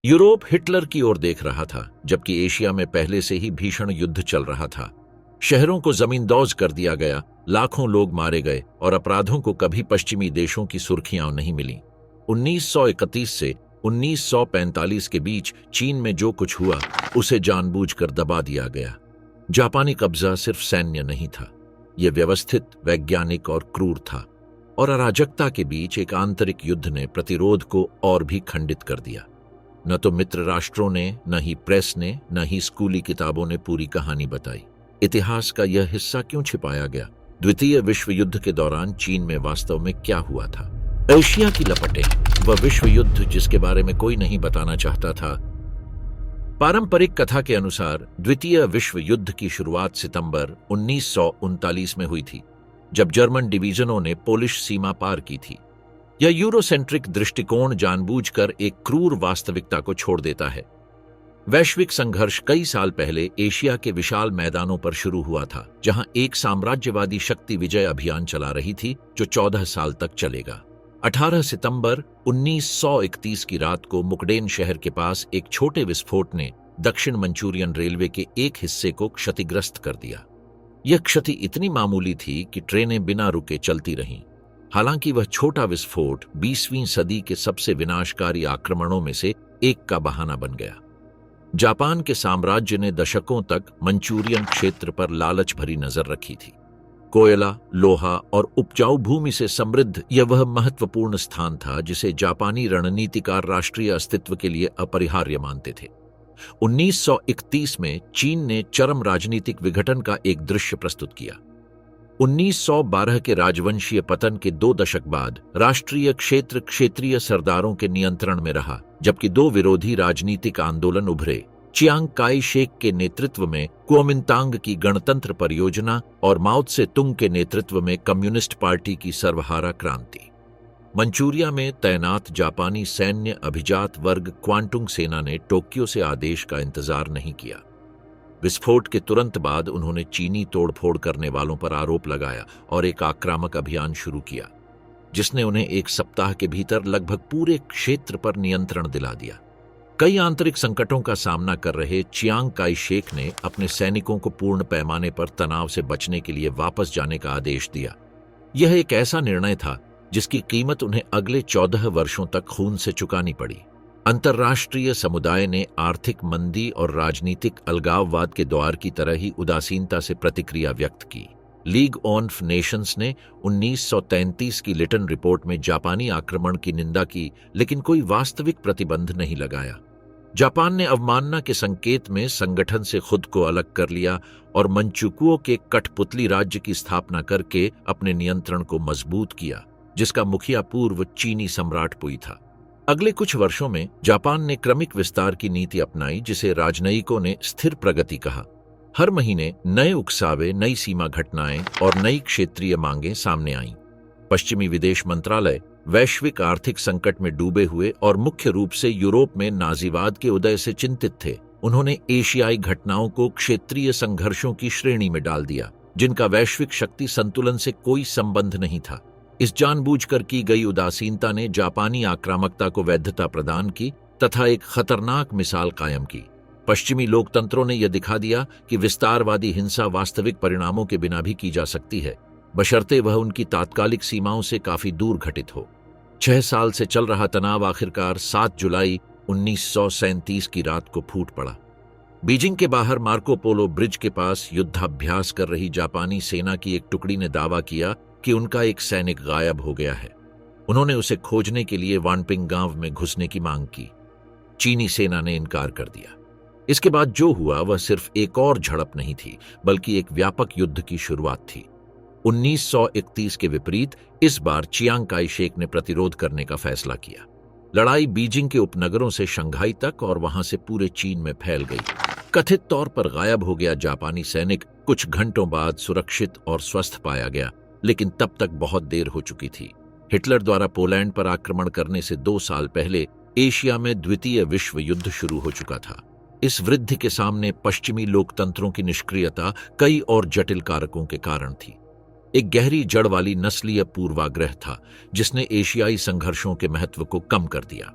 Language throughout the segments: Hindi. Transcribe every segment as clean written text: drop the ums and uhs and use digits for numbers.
यूरोप हिटलर की ओर देख रहा था, जबकि एशिया में पहले से ही भीषण युद्ध चल रहा था। शहरों को जमींदोज कर दिया गया, लाखों लोग मारे गए और अपराधों को कभी पश्चिमी देशों की सुर्खियां नहीं मिली। 1931 से 1945 के बीच चीन में जो कुछ हुआ उसे जानबूझकर दबा दिया गया। जापानी कब्जा सिर्फ सैन्य नहीं था, यह व्यवस्थित, वैज्ञानिक और क्रूर था, और अराजकता के बीच एक आंतरिक युद्ध ने प्रतिरोध को और भी खंडित कर दिया। न तो मित्र राष्ट्रों ने, न ही प्रेस ने, न ही स्कूली किताबों ने पूरी कहानी बताई। इतिहास का यह हिस्सा क्यों छिपाया गया? द्वितीय विश्व युद्ध के दौरान चीन में वास्तव में क्या हुआ था? एशिया की लपटें, वह विश्व युद्ध जिसके बारे में कोई नहीं बताना चाहता था। पारंपरिक कथा के अनुसार द्वितीय विश्व युद्ध की शुरुआत सितंबर 1939 में हुई थी, जब जर्मन डिवीजनों ने पोलिश सीमा पार की थी। यह यूरोसेंट्रिक दृष्टिकोण जानबूझकर एक क्रूर वास्तविकता को छोड़ देता है। वैश्विक संघर्ष कई साल पहले एशिया के विशाल मैदानों पर शुरू हुआ था, जहां एक साम्राज्यवादी शक्ति विजय अभियान चला रही थी जो 14 साल तक चलेगा। 18 सितंबर 1931 की रात को मुकडेन शहर के पास एक छोटे विस्फोट ने दक्षिण मंचूरियन रेलवे के एक हिस्से को क्षतिग्रस्त कर दिया। यह क्षति इतनी मामूली थी कि ट्रेनें बिना रुके चलती रहीं। हालांकि वह छोटा विस्फोट 20वीं सदी के सबसे विनाशकारी आक्रमणों में से एक का बहाना बन गया। जापान के साम्राज्य ने दशकों तक मंचूरियन क्षेत्र पर लालच भरी नजर रखी थी। कोयला, लोहा और उपजाऊ भूमि से समृद्ध यह वह महत्वपूर्ण स्थान था जिसे जापानी रणनीतिकार राष्ट्रीय अस्तित्व के लिए अपरिहार्य मानते थे। 1931 में चीन ने चरम राजनीतिक विघटन का एक दृश्य प्रस्तुत किया। 1912 के राजवंशीय पतन के 2 दशक बाद राष्ट्रीय क्षेत्र क्षेत्रीय सरदारों के नियंत्रण में रहा, जबकि 2 विरोधी राजनीतिक आंदोलन उभरे। चियांग काई शेक के नेतृत्व में कुओमिंतांग की गणतंत्र परियोजना और माओ त्से तुंग के नेतृत्व में कम्युनिस्ट पार्टी की सर्वहारा क्रांति। मंचूरिया में तैनात जापानी सैन्य अभिजात वर्ग क्वांटुंग सेना ने टोक्यो से आदेश का इंतजार नहीं किया। विस्फोट के तुरंत बाद उन्होंने चीनी तोड़फोड़ करने वालों पर आरोप लगाया और एक आक्रामक अभियान शुरू किया, जिसने उन्हें एक सप्ताह के भीतर लगभग पूरे क्षेत्र पर नियंत्रण दिला दिया। कई आंतरिक संकटों का सामना कर रहे चियांग काई शेक ने अपने सैनिकों को पूर्ण पैमाने पर तनाव से बचने के लिए वापस जाने का आदेश दिया। यह एक ऐसा निर्णय था जिसकी कीमत उन्हें अगले 14 वर्षों तक खून से चुकानी पड़ी। अंतर्राष्ट्रीय समुदाय ने आर्थिक मंदी और राजनीतिक अलगाववाद के द्वार की तरह ही उदासीनता से प्रतिक्रिया व्यक्त की। लीग ऑफ नेशंस ने 1933 की लिटन रिपोर्ट में जापानी आक्रमण की निंदा की, लेकिन कोई वास्तविक प्रतिबंध नहीं लगाया। जापान ने अवमानना के संकेत में संगठन से खुद को अलग कर लिया और मंचुकुओ के कठपुतली राज्य की स्थापना करके अपने नियंत्रण को मजबूत किया, जिसका मुखिया पूर्व चीनी सम्राट पुई था। अगले कुछ वर्षों में जापान ने क्रमिक विस्तार की नीति अपनाई, जिसे राजनयिकों ने स्थिर प्रगति कहा। हर महीने नए उकसावे, नई सीमा घटनाएं और नई क्षेत्रीय मांगें सामने आईं। पश्चिमी विदेश मंत्रालय वैश्विक आर्थिक संकट में डूबे हुए और मुख्य रूप से यूरोप में नाजीवाद के उदय से चिंतित थे। उन्होंने एशियाई घटनाओं को क्षेत्रीय संघर्षों की श्रेणी में डाल दिया, जिनका वैश्विक शक्ति संतुलन से कोई संबंध नहीं था। इस जानबूझकर की गई उदासीनता ने जापानी आक्रामकता को वैधता प्रदान की तथा एक खतरनाक मिसाल कायम की। पश्चिमी लोकतंत्रों ने यह दिखा दिया कि विस्तारवादी हिंसा वास्तविक परिणामों के बिना भी की जा सकती है, बशर्ते वह उनकी तात्कालिक सीमाओं से काफी दूर घटित हो। 6 साल से चल रहा तनाव आखिरकार 7 जुलाई 1937 की रात को फूट पड़ा। बीजिंग के बाहर मार्को पोलो ब्रिज के पास युद्धाभ्यास कर रही जापानी सेना की एक टुकड़ी ने दावा किया कि उनका एक सैनिक गायब हो गया है। उन्होंने उसे खोजने के लिए वानपिंग गांव में घुसने की मांग की। चीनी सेना ने इनकार कर दिया। इसके बाद जो हुआ वह सिर्फ एक और झड़प नहीं थी, बल्कि एक व्यापक युद्ध की शुरुआत थी। 1931 के विपरीत इस बार चियांग काई शेक ने प्रतिरोध करने का फैसला किया। लड़ाई बीजिंग के उपनगरों से शंघाई तक और वहां से पूरे चीन में फैल गई। कथित तौर पर गायब हो गया जापानी सैनिक कुछ घंटों बाद सुरक्षित और स्वस्थ पाया गया, लेकिन तब तक बहुत देर हो चुकी थी। हिटलर द्वारा पोलैंड पर आक्रमण करने से 2 साल पहले एशिया में द्वितीय विश्व युद्ध शुरू हो चुका था। इस वृद्धि के सामने पश्चिमी लोकतंत्रों की निष्क्रियता कई और जटिल कारकों के कारण थी। एक गहरी जड़ वाली नस्लीय पूर्वाग्रह था, जिसने एशियाई संघर्षों के महत्व को कम कर दिया।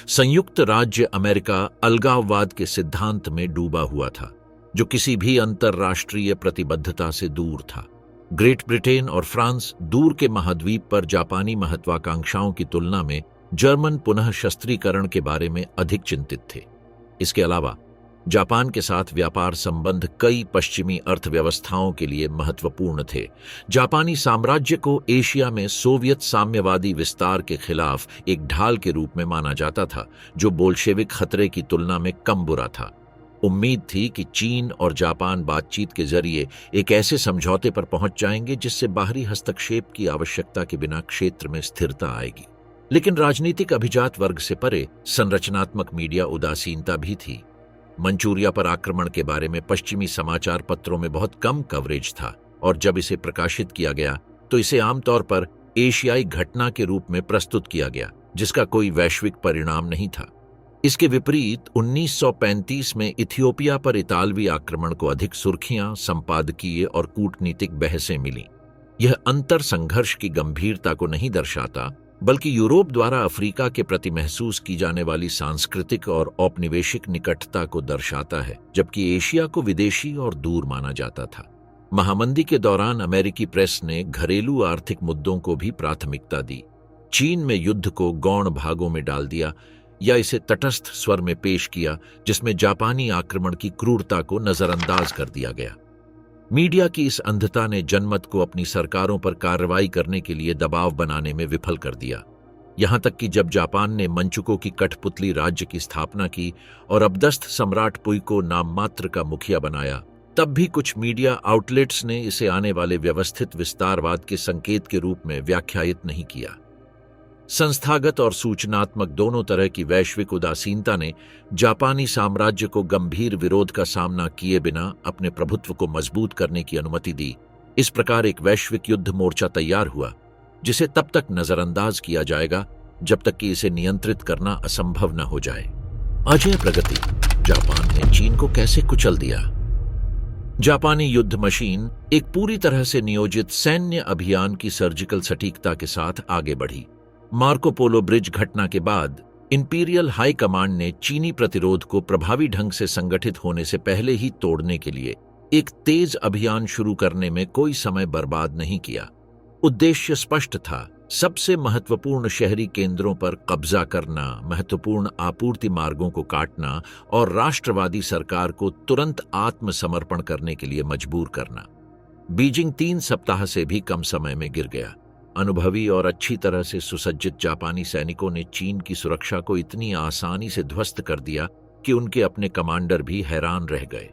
संयुक्त राज्य अमेरिका अलगाववाद के सिद्धांत में डूबा हुआ था, जो किसी भी अंतर्राष्ट्रीय प्रतिबद्धता से दूर था। ग्रेट ब्रिटेन और फ्रांस दूर के महाद्वीप पर जापानी महत्वाकांक्षाओं की तुलना में जर्मन पुनः शस्त्रीकरण के बारे में अधिक चिंतित थे। इसके अलावा जापान के साथ व्यापार संबंध कई पश्चिमी अर्थव्यवस्थाओं के लिए महत्वपूर्ण थे। जापानी साम्राज्य को एशिया में सोवियत साम्यवादी विस्तार के खिलाफ एक ढाल के रूप में माना जाता था, जो बोल्शेविक खतरे की तुलना में कम बुरा था। उम्मीद थी कि चीन और जापान बातचीत के जरिए एक ऐसे समझौते पर पहुंच जाएंगे जिससे बाहरी हस्तक्षेप की आवश्यकता के बिना क्षेत्र में स्थिरता आएगी। लेकिन राजनीतिक अभिजात वर्ग से परे संरचनात्मक मीडिया उदासीनता भी थी। मंचूरिया पर आक्रमण के बारे में पश्चिमी समाचार पत्रों में बहुत कम कवरेज था, और जब इसे प्रकाशित किया गया तो इसे आमतौर पर एशियाई घटना के रूप में प्रस्तुत किया गया, जिसका कोई वैश्विक परिणाम नहीं था। इसके विपरीत 1935 में इथियोपिया पर इतालवी आक्रमण को अधिक सुर्खियां, संपादकीय और कूटनीतिक बहसें मिलीं। यह अंतर संघर्ष की गंभीरता को नहीं दर्शाता, बल्कि यूरोप द्वारा अफ्रीका के प्रति महसूस की जाने वाली सांस्कृतिक और औपनिवेशिक निकटता को दर्शाता है, जबकि एशिया को विदेशी और दूर माना जाता था। महामंदी के दौरान अमेरिकी प्रेस ने घरेलू आर्थिक मुद्दों को भी प्राथमिकता दी। चीन में युद्ध को गौण भागों में डाल दिया या इसे तटस्थ स्वर में पेश किया, जिसमें जापानी आक्रमण की क्रूरता को नजरअंदाज कर दिया गया। मीडिया की इस अंधता ने जनमत को अपनी सरकारों पर कार्रवाई करने के लिए दबाव बनाने में विफल कर दिया। यहां तक कि जब जापान ने मंचुको की कठपुतली राज्य की स्थापना की और अबदस्त सम्राट पुई को नाममात्र का मुखिया बनाया, तब भी कुछ मीडिया आउटलेट्स ने इसे आने वाले व्यवस्थित विस्तारवाद के संकेत के रूप में व्याख्यायित नहीं किया। संस्थागत और सूचनात्मक दोनों तरह की वैश्विक उदासीनता ने जापानी साम्राज्य को गंभीर विरोध का सामना किए बिना अपने प्रभुत्व को मजबूत करने की अनुमति दी। इस प्रकार एक वैश्विक युद्ध मोर्चा तैयार हुआ, जिसे तब तक नजरअंदाज किया जाएगा जब तक कि इसे नियंत्रित करना असंभव न हो जाए। अजय प्रगति। जापान ने चीन को कैसे कुचल दिया? जापानी युद्ध मशीन एक पूरी तरह से नियोजित सैन्य अभियान की सर्जिकल सटीकता के साथ आगे बढ़ी। मार्को पोलो ब्रिज घटना के बाद इंपीरियल हाई कमांड ने चीनी प्रतिरोध को प्रभावी ढंग से संगठित होने से पहले ही तोड़ने के लिए एक तेज अभियान शुरू करने में कोई समय बर्बाद नहीं किया। उद्देश्य स्पष्ट था, सबसे महत्वपूर्ण शहरी केंद्रों पर कब्जा करना, महत्वपूर्ण आपूर्ति मार्गों को काटना और राष्ट्रवादी सरकार को तुरंत आत्मसमर्पण करने के लिए मजबूर करना। बीजिंग 3 सप्ताह से भी कम समय में गिर गया। अनुभवी और अच्छी तरह से सुसज्जित जापानी सैनिकों ने चीन की सुरक्षा को इतनी आसानी से ध्वस्त कर दिया कि उनके अपने कमांडर भी हैरान रह गए।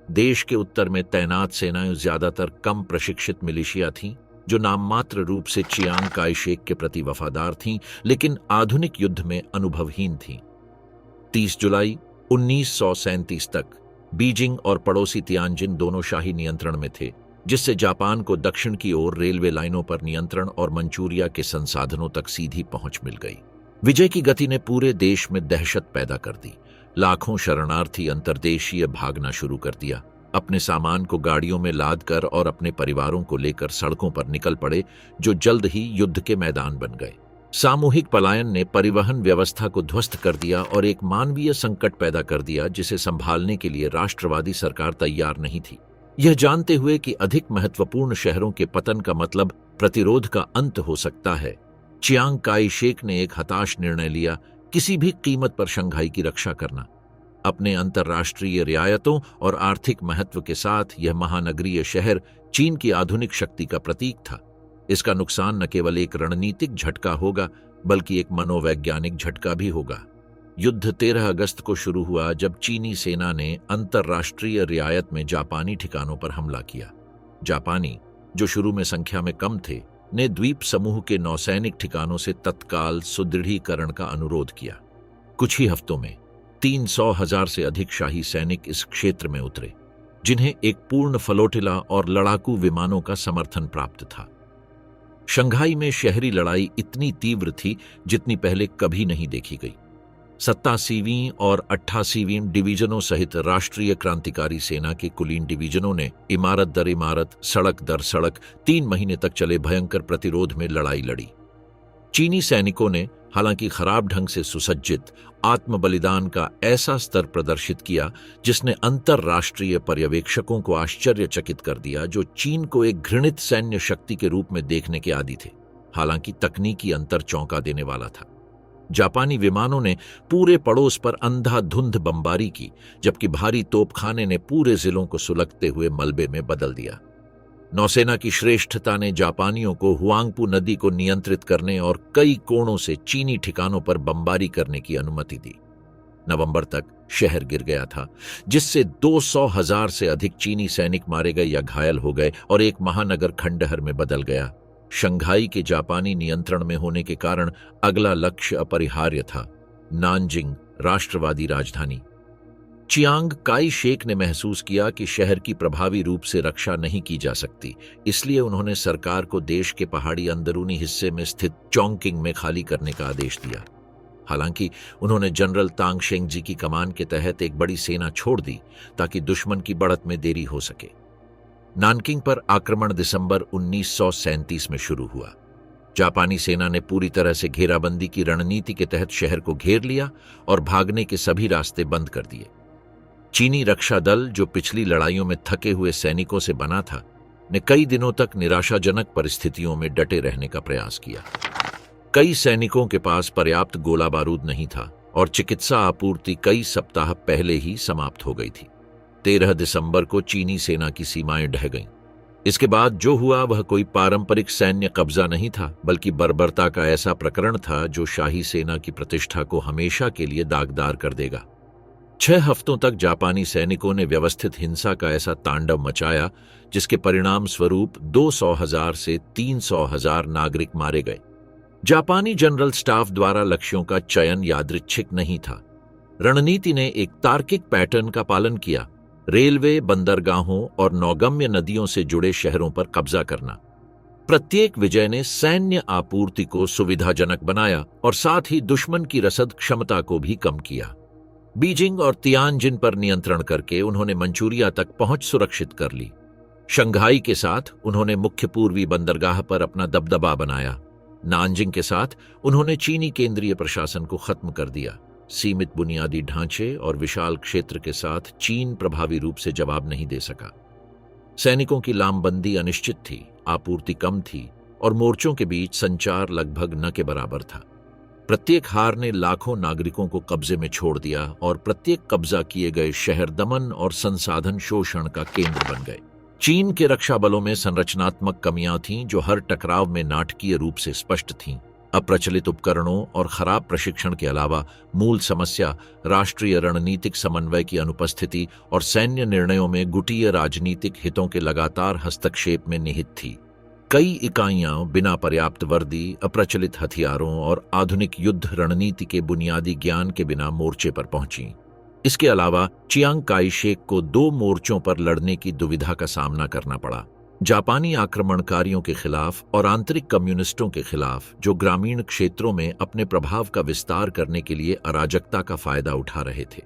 देश के उत्तर में तैनात सेनाएं ज्यादातर कम प्रशिक्षित मिलिशिया थीं, जो नाममात्र रूप से चियांग काई शेक के प्रति वफादार थीं, लेकिन आधुनिक युद्ध में अनुभवहीन थीं। 30 जुलाई 1937 तक बीजिंग और पड़ोसी तियानजिन दोनों शाही नियंत्रण में थे, जिससे जापान को दक्षिण की ओर रेलवे लाइनों पर नियंत्रण और मंचूरिया के संसाधनों तक सीधी पहुंच मिल गई। विजय की गति ने पूरे देश में दहशत पैदा कर दी। लाखों शरणार्थी अंतर्देशीय भागना शुरू कर दिया, अपने सामान को गाड़ियों में लाद कर और अपने परिवारों को लेकर सड़कों पर निकल पड़े, जो जल्द ही युद्ध के मैदान बन गए। सामूहिक पलायन ने परिवहन व्यवस्था को ध्वस्त कर दिया और एक मानवीय संकट पैदा कर दिया, जिसे संभालने के लिए राष्ट्रवादी सरकार तैयार नहीं थी। यह जानते हुए कि अधिक महत्वपूर्ण शहरों के पतन का मतलब प्रतिरोध का अंत हो सकता है, चियांग काई शेक ने एक हताश निर्णय लिया, किसी भी कीमत पर शंघाई की रक्षा करना। अपने अंतर्राष्ट्रीय रियायतों और आर्थिक महत्व के साथ यह महानगरीय शहर चीन की आधुनिक शक्ति का प्रतीक था। इसका नुकसान न केवल एक रणनीतिक झटका होगा, बल्कि एक मनोवैज्ञानिक झटका भी होगा। युद्ध 13 अगस्त को शुरू हुआ, जब चीनी सेना ने अंतर्राष्ट्रीय रियायत में जापानी ठिकानों पर हमला किया। जापानी, जो शुरू में संख्या में कम थे, ने द्वीप समूह के नौसैनिक ठिकानों से तत्काल सुदृढ़ीकरण का अनुरोध किया। कुछ ही हफ्तों में 300,000 से अधिक शाही सैनिक इस क्षेत्र में उतरे, जिन्हें एक पूर्ण फ्लोटिला और लड़ाकू विमानों का समर्थन प्राप्त था। शंघाई में शहरी लड़ाई इतनी तीव्र थी जितनी पहले कभी नहीं देखी गई। 87वीं और 88वीं डिवीजनों सहित राष्ट्रीय क्रांतिकारी सेना के कुलीन डिवीजनों ने इमारत दर इमारत, सड़क दर सड़क 3 महीने तक चले भयंकर प्रतिरोध में लड़ाई लड़ी। चीनी सैनिकों ने हालांकि खराब ढंग से सुसज्जित, आत्म बलिदान का ऐसा स्तर प्रदर्शित किया जिसने अंतरराष्ट्रीय पर्यवेक्षकों को आश्चर्यचकित कर दिया, जो चीन को एक घृणित सैन्य शक्ति के रूप में देखने के आदी थे। हालांकि तकनीकी अंतर चौंका देने वाला था। जापानी विमानों ने पूरे पड़ोस पर अंधाधुंध बमबारी की, जबकि भारी तोपखाने ने पूरे जिलों को सुलगते हुए मलबे में बदल दिया। नौसेना की श्रेष्ठता ने जापानियों को हुआंगपू नदी को नियंत्रित करने और कई कोणों से चीनी ठिकानों पर बमबारी करने की अनुमति दी। नवंबर तक शहर गिर गया था, जिससे 200,000 से अधिक चीनी सैनिक मारे गए या घायल हो गए और एक महानगर खंडहर में बदल गया। शंघाई के जापानी नियंत्रण में होने के कारण अगला लक्ष्य अपरिहार्य था, नानजिंग राष्ट्रवादी राजधानी। चियांग काई शेक ने महसूस किया कि शहर की प्रभावी रूप से रक्षा नहीं की जा सकती, इसलिए उन्होंने सरकार को देश के पहाड़ी अंदरूनी हिस्से में स्थित चोंगकिंग में खाली करने का आदेश दिया। हालांकि उन्होंने जनरल तांग शेंगजी की कमान के तहत एक बड़ी सेना छोड़ दी ताकि दुश्मन की बढ़त में देरी हो सके। नानकिंग पर आक्रमण दिसंबर 1937 में शुरू हुआ। जापानी सेना ने पूरी तरह से घेराबंदी की रणनीति के तहत शहर को घेर लिया और भागने के सभी रास्ते बंद कर दिए। चीनी रक्षा दल, जो पिछली लड़ाइयों में थके हुए सैनिकों से बना था, ने कई दिनों तक निराशाजनक परिस्थितियों में डटे रहने का प्रयास किया। कई सैनिकों के पास पर्याप्त गोला बारूद नहीं था और चिकित्सा आपूर्ति कई सप्ताह पहले ही समाप्त हो गई थी। 13 दिसंबर को चीनी सेना की सीमाएं ढह गईं। इसके बाद जो हुआ वह कोई पारंपरिक सैन्य कब्जा नहीं था, बल्कि बर्बरता का ऐसा प्रकरण था जो शाही सेना की प्रतिष्ठा को हमेशा के लिए दागदार कर देगा। 6 हफ्तों तक जापानी सैनिकों ने व्यवस्थित हिंसा का ऐसा तांडव मचाया, जिसके परिणाम स्वरूप 200,000 से 300,000 नागरिक मारे गए। जापानी जनरल स्टाफ द्वारा लक्ष्यों का चयन यादृच्छिक नहीं था। रणनीति ने एक तार्किक पैटर्न का पालन किया: रेलवे, बंदरगाहों और नौगम्य नदियों से जुड़े शहरों पर कब्जा करना। प्रत्येक विजय ने सैन्य आपूर्ति को सुविधाजनक बनाया और साथ ही दुश्मन की रसद क्षमता को भी कम किया। बीजिंग और तियानजिन पर नियंत्रण करके उन्होंने मंचूरिया तक पहुंच सुरक्षित कर ली। शंघाई के साथ उन्होंने मुख्य पूर्वी बंदरगाह पर अपना दबदबा बनाया। नानजिंग के साथ उन्होंने चीनी केंद्रीय प्रशासन को खत्म कर दिया। सीमित बुनियादी ढांचे और विशाल क्षेत्र के साथ चीन प्रभावी रूप से जवाब नहीं दे सका। सैनिकों की लामबंदी अनिश्चित थी, आपूर्ति कम थी और मोर्चों के बीच संचार लगभग न के बराबर था। प्रत्येक हार ने लाखों नागरिकों को कब्जे में छोड़ दिया और प्रत्येक कब्जा किए गए शहर दमन और संसाधन शोषण का केंद्र बन गए। चीन के रक्षा बलों में संरचनात्मक कमियां थीं जो हर टकराव में नाटकीय रूप से स्पष्ट थीं। अप्रचलित उपकरणों और खराब प्रशिक्षण के अलावा मूल समस्या राष्ट्रीय रणनीतिक समन्वय की अनुपस्थिति और सैन्य निर्णयों में गुटीय राजनीतिक हितों के लगातार हस्तक्षेप में निहित थी। कई इकाइयां बिना पर्याप्त वर्दी, अप्रचलित हथियारों और आधुनिक युद्ध रणनीति के बुनियादी ज्ञान के बिना मोर्चे पर पहुंची। इसके अलावा चियांग काई शेक को 2 मोर्चों पर लड़ने की दुविधा का सामना करना पड़ा: जापानी आक्रमणकारियों के खिलाफ और आंतरिक कम्युनिस्टों के खिलाफ, जो ग्रामीण क्षेत्रों में अपने प्रभाव का विस्तार करने के लिए अराजकता का फायदा उठा रहे थे।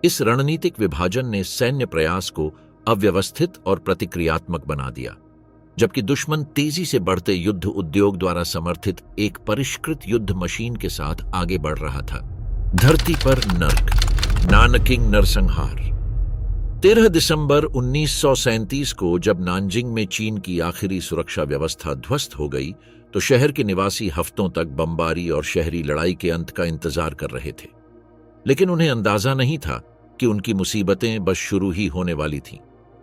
इस रणनीतिक विभाजन ने सैन्य प्रयास को अव्यवस्थित और प्रतिक्रियात्मक बना दिया, जबकि दुश्मन तेजी से बढ़ते युद्ध उद्योग द्वारा समर्थित एक परिष्कृत युद्ध मशीन के साथ आगे बढ़ रहा था। धरती पर नर्क, नानकिंग नरसंहार। 13 दिसंबर 1937 को जब नानजिंग में चीन की आखिरी सुरक्षा व्यवस्था ध्वस्त हो गई, तो शहर के निवासी हफ्तों तक बमबारी और शहरी लड़ाई के अंत का इंतजार कर रहे थे। लेकिन उन्हें अंदाजा नहीं था कि उनकी मुसीबतें बस शुरू ही होने वाली थीं।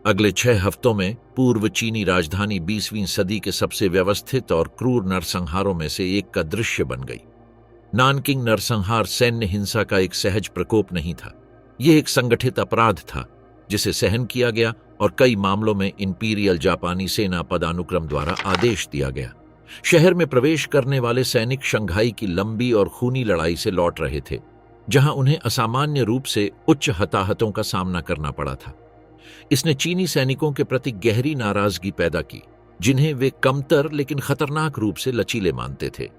अगले 6 हफ्तों में पूर्व चीनी राजधानी 20वीं सदी के सबसे व्यवस्थित और क्रूर नरसंहारों में से एक का दृश्य बन गई। नानकिंग नरसंहार सैन्य हिंसा का एक सहज प्रकोप नहीं था। यह एक संगठित अपराध था जिसे सहन किया गया और कई मामलों में इंपीरियल जापानी सेना पदानुक्रम द्वारा आदेश दिया गया। शहर में प्रवेश करने वाले सैनिक शंघाई की लंबी और खूनी लड़ाई से लौट रहे थे, जहां उन्हें असामान्य रूप से उच्च हताहतों का सामना करना पड़ा था। इसने चीनी सैनिकों के प्रति गहरी नाराजगी पैदा की, जिन्हें वे कमतर लेकिन खतरनाक रूप से लचीले मानते थे।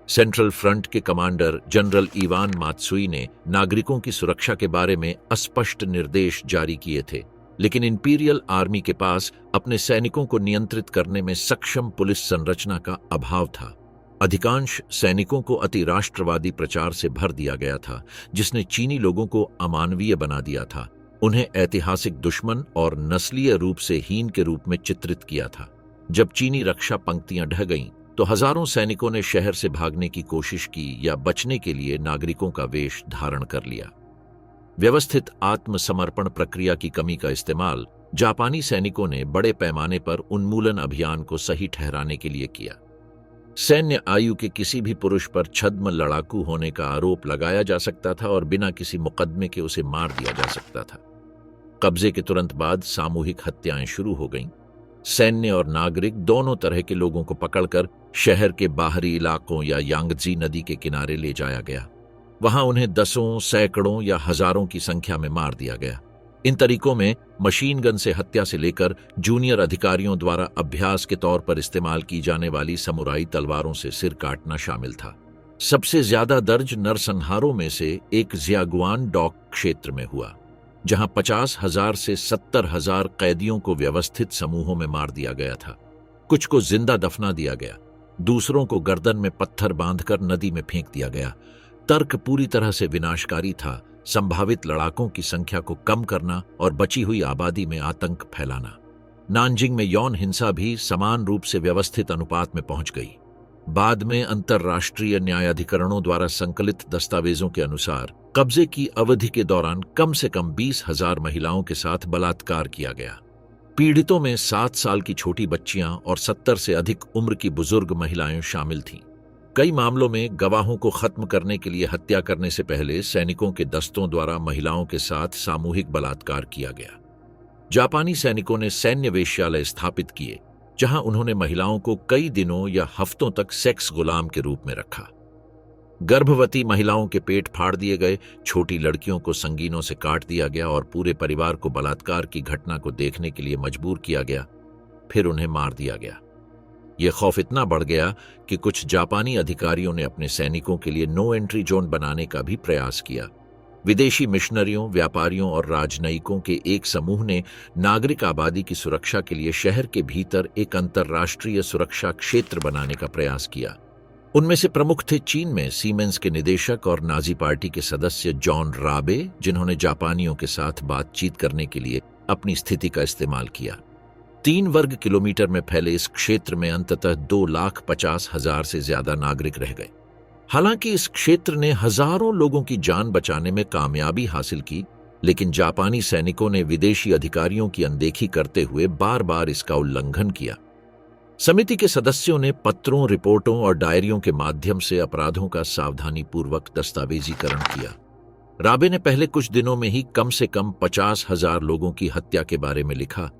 सेंट्रल फ्रंट के कमांडर जनरल इवान मात्सुई ने नागरिकों की सुरक्षा के बारे में अस्पष्ट निर्देश जारी किए थे, लेकिन इंपीरियल आर्मी के पास अपने सैनिकों को नियंत्रित करने में सक्षम पुलिस संरचना का अभाव था। अधिकांश सैनिकों को अति राष्ट्रवादी प्रचार से भर दिया गया था, जिसने चीनी लोगों को अमानवीय बना दिया था, उन्हें ऐतिहासिक दुश्मन और नस्लीय रूप से हीन के रूप में चित्रित किया था। जब चीनी रक्षा पंक्तियां ढह गईं, तो हजारों सैनिकों ने शहर से भागने की कोशिश की या बचने के लिए नागरिकों का वेश धारण कर लिया। व्यवस्थित आत्मसमर्पण प्रक्रिया की कमी का इस्तेमाल जापानी सैनिकों ने बड़े पैमाने पर उन्मूलन अभियान को सही ठहराने के लिए किया। सैन्य आयु के किसी भी पुरुष पर छद्म लड़ाकू होने का आरोप लगाया जा सकता था और बिना किसी मुकदमे के उसे मार दिया जा सकता था। कब्जे के तुरंत बाद सामूहिक हत्याएं शुरू हो गईं। सैन्य और नागरिक दोनों तरह के लोगों को पकड़कर शहर के बाहरी इलाकों या यांगजी नदी के किनारे ले जाया गया। वहां उन्हें दसों, सैकड़ों या हजारों की संख्या में मार दिया गया। इन तरीकों में मशीन गन से हत्या से लेकर जूनियर अधिकारियों द्वारा अभ्यास के तौर पर इस्तेमाल की जाने वाली समुराई तलवारों से सिर काटना शामिल था। सबसे ज्यादा दर्ज नरसंहारों में से एक जियागुआन डॉक क्षेत्र में हुआ, जहां 50,000 से 70,000 कैदियों को व्यवस्थित समूहों में मार दिया गया था। कुछ को जिंदा दफना दिया गया, दूसरों को गर्दन में पत्थर बांधकर नदी में फेंक दिया गया। तर्क पूरी तरह से विनाशकारी था, संभावित लड़ाकों की संख्या को कम करना और बची हुई आबादी में आतंक फैलाना। नानजिंग में यौन हिंसा भी समान रूप से व्यवस्थित अनुपात में पहुंच गई। बाद में अंतर्राष्ट्रीय न्यायाधिकरणों द्वारा संकलित दस्तावेजों के अनुसार कब्जे की अवधि के दौरान कम से कम 20,000 महिलाओं के साथ बलात्कार किया गया। पीड़ितों में 7 साल की छोटी बच्चियां और 70 से अधिक उम्र की बुजुर्ग महिलाएं शामिल थीं। कई मामलों में गवाहों को खत्म करने के लिए हत्या करने से पहले सैनिकों के दस्तों द्वारा महिलाओं के साथ सामूहिक बलात्कार किया गया। जापानी सैनिकों ने सैन्य वेश्यालय स्थापित किए, जहां उन्होंने महिलाओं को कई दिनों या हफ्तों तक सेक्स गुलाम के रूप में रखा। गर्भवती महिलाओं के पेट फाड़ दिए गए, छोटी लड़कियों को संगीनों से काट दिया गया और पूरे परिवार को बलात्कार की घटना को देखने के लिए मजबूर किया गया, फिर उन्हें मार दिया गया। यह खौफ इतना बढ़ गया कि कुछ जापानी अधिकारियों ने अपने सैनिकों के लिए नो एंट्री जोन बनाने का भी प्रयास किया। विदेशी मिशनरियों, व्यापारियों और राजनयिकों के एक समूह ने नागरिक आबादी की सुरक्षा के लिए शहर के भीतर एक अंतर्राष्ट्रीय सुरक्षा क्षेत्र बनाने का प्रयास किया। उनमें से प्रमुख थे चीन में सीमेंस के निदेशक और नाजी पार्टी के सदस्य जॉन राबे, जिन्होंने जापानियों के साथ बातचीत करने के लिए अपनी स्थिति का इस्तेमाल किया। 3 वर्ग किलोमीटर में फैले इस क्षेत्र में अंततः 2,50,000 से ज्यादा नागरिक रह गए। हालांकि इस क्षेत्र ने हजारों लोगों की जान बचाने में कामयाबी हासिल की, लेकिन जापानी सैनिकों ने विदेशी अधिकारियों की अनदेखी करते हुए बार बार इसका उल्लंघन किया। समिति के सदस्यों ने पत्रों, रिपोर्टों और डायरियों के माध्यम से अपराधों का सावधानीपूर्वक दस्तावेजीकरण किया। राबे ने पहले कुछ दिनों में ही कम से कम 50,000 लोगों की हत्या के बारे में लिखा,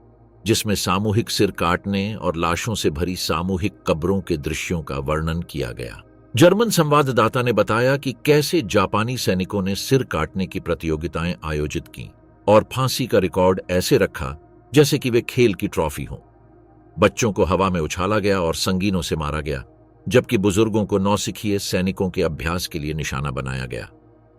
जिसमें सामूहिक सिर काटने और लाशों से भरी सामूहिक कब्रों के दृश्यों का वर्णन किया गया। जर्मन संवाददाता ने बताया कि कैसे जापानी सैनिकों ने सिर काटने की प्रतियोगिताएं आयोजित की और फांसी का रिकॉर्ड ऐसे रखा जैसे कि वे खेल की ट्रॉफी हो। बच्चों को हवा में उछाला गया और संगीनों से मारा गया, जबकि बुजुर्गों को नौसिखिए सैनिकों के अभ्यास के लिए निशाना बनाया गया।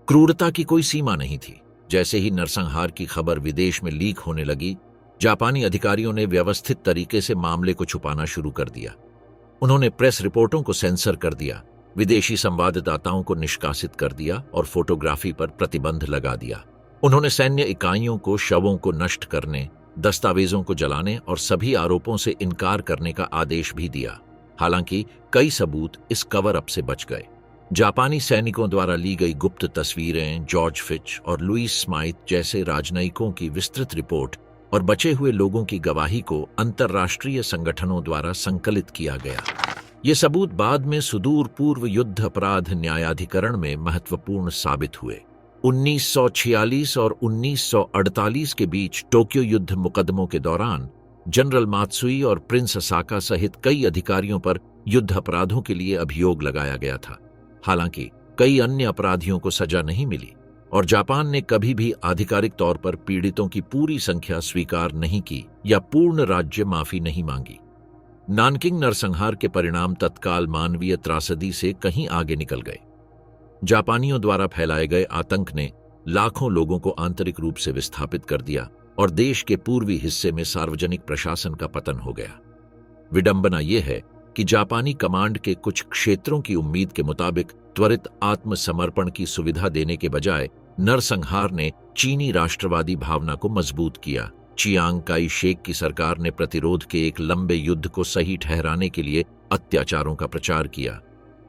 क्रूरता की कोई सीमा नहीं थी। जैसे ही नरसंहार की खबर विदेश में लीक होने लगी, जापानी अधिकारियों ने व्यवस्थित तरीके से मामले को छुपाना शुरू कर दिया। उन्होंने प्रेस रिपोर्टों को सेंसर कर दिया, विदेशी संवाददाताओं को निष्कासित कर दिया और फोटोग्राफी पर प्रतिबंध लगा दिया। उन्होंने सैन्य इकाइयों को शवों को नष्ट करने, दस्तावेजों को जलाने और सभी आरोपों से इनकार करने का आदेश भी दिया। हालांकि कई सबूत इस कवर अप से बच गए। जापानी सैनिकों द्वारा ली गई गुप्त तस्वीरें, जॉर्ज फिच और लुईस स्माइथ जैसे राजनयिकों की विस्तृत रिपोर्ट और बचे हुए लोगों की गवाही को अंतर्राष्ट्रीय संगठनों द्वारा संकलित किया गया। ये सबूत बाद में सुदूर पूर्व युद्ध अपराध न्यायाधिकरण में महत्वपूर्ण साबित हुए। 1946 और 1948 के बीच टोक्यो युद्ध मुकदमों के दौरान जनरल मात्सुई और प्रिंस असाका सहित कई अधिकारियों पर युद्ध अपराधों के लिए अभियोग लगाया गया था। हालांकि कई अन्य अपराधियों को सजा नहीं मिली और जापान ने कभी भी आधिकारिक तौर पर पीड़ितों की पूरी संख्या स्वीकार नहीं की या पूर्ण राज्य माफी नहीं मांगी। नानकिंग नरसंहार के परिणाम तत्काल मानवीय त्रासदी से कहीं आगे निकल गए। जापानियों द्वारा फैलाए गए आतंक ने लाखों लोगों को आंतरिक रूप से विस्थापित कर दिया और देश के पूर्वी हिस्से में सार्वजनिक प्रशासन का पतन हो गया। विडंबना यह है कि जापानी कमांड के कुछ क्षेत्रों की उम्मीद के मुताबिक त्वरित आत्मसमर्पण की सुविधा देने के बजाय नरसंहार ने चीनी राष्ट्रवादी भावना को मजबूत किया। चियांग काई शेक की सरकार ने प्रतिरोध के एक लंबे युद्ध को सही ठहराने के लिए अत्याचारों का प्रचार किया।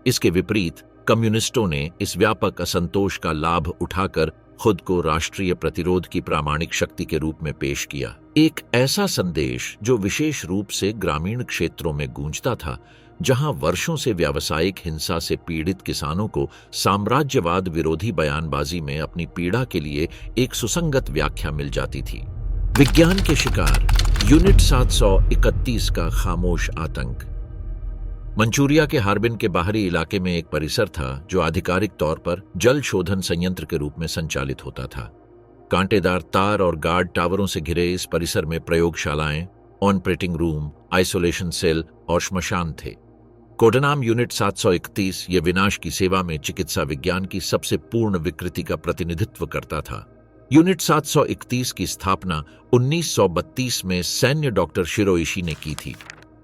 इसके विपरीत कम्युनिस्टों ने इस व्यापक असंतोष का लाभ उठाकर खुद को राष्ट्रीय प्रतिरोध की प्रामाणिक शक्ति के रूप में पेश किया। एक ऐसा संदेश जो विशेष रूप से ग्रामीण क्षेत्रों में गूंजता था, जहां वर्षों से व्यावसायिक हिंसा से पीड़ित किसानों को साम्राज्यवाद विरोधी बयानबाजी में अपनी पीड़ा के लिए एक सुसंगत व्याख्या मिल जाती थी। विज्ञान के शिकार यूनिट 731 का खामोश आतंक। मंचूरिया के हार्बिन के बाहरी इलाके में एक परिसर था जो आधिकारिक तौर पर जल शोधन संयंत्र के रूप में संचालित होता था। कांटेदार तार और गार्ड टावरों से घिरे इस परिसर में प्रयोगशालाएं, ऑपरेटिंग रूम, आइसोलेशन सेल और श्मशान थे। कोडनाम यूनिट 731 ये विनाश की सेवा में चिकित्सा विज्ञान की सबसे पूर्ण विकृति का प्रतिनिधित्व करता था। यूनिट 731 की स्थापना 1932 में सैन्य डॉक्टर शिरोइशी ने की थी,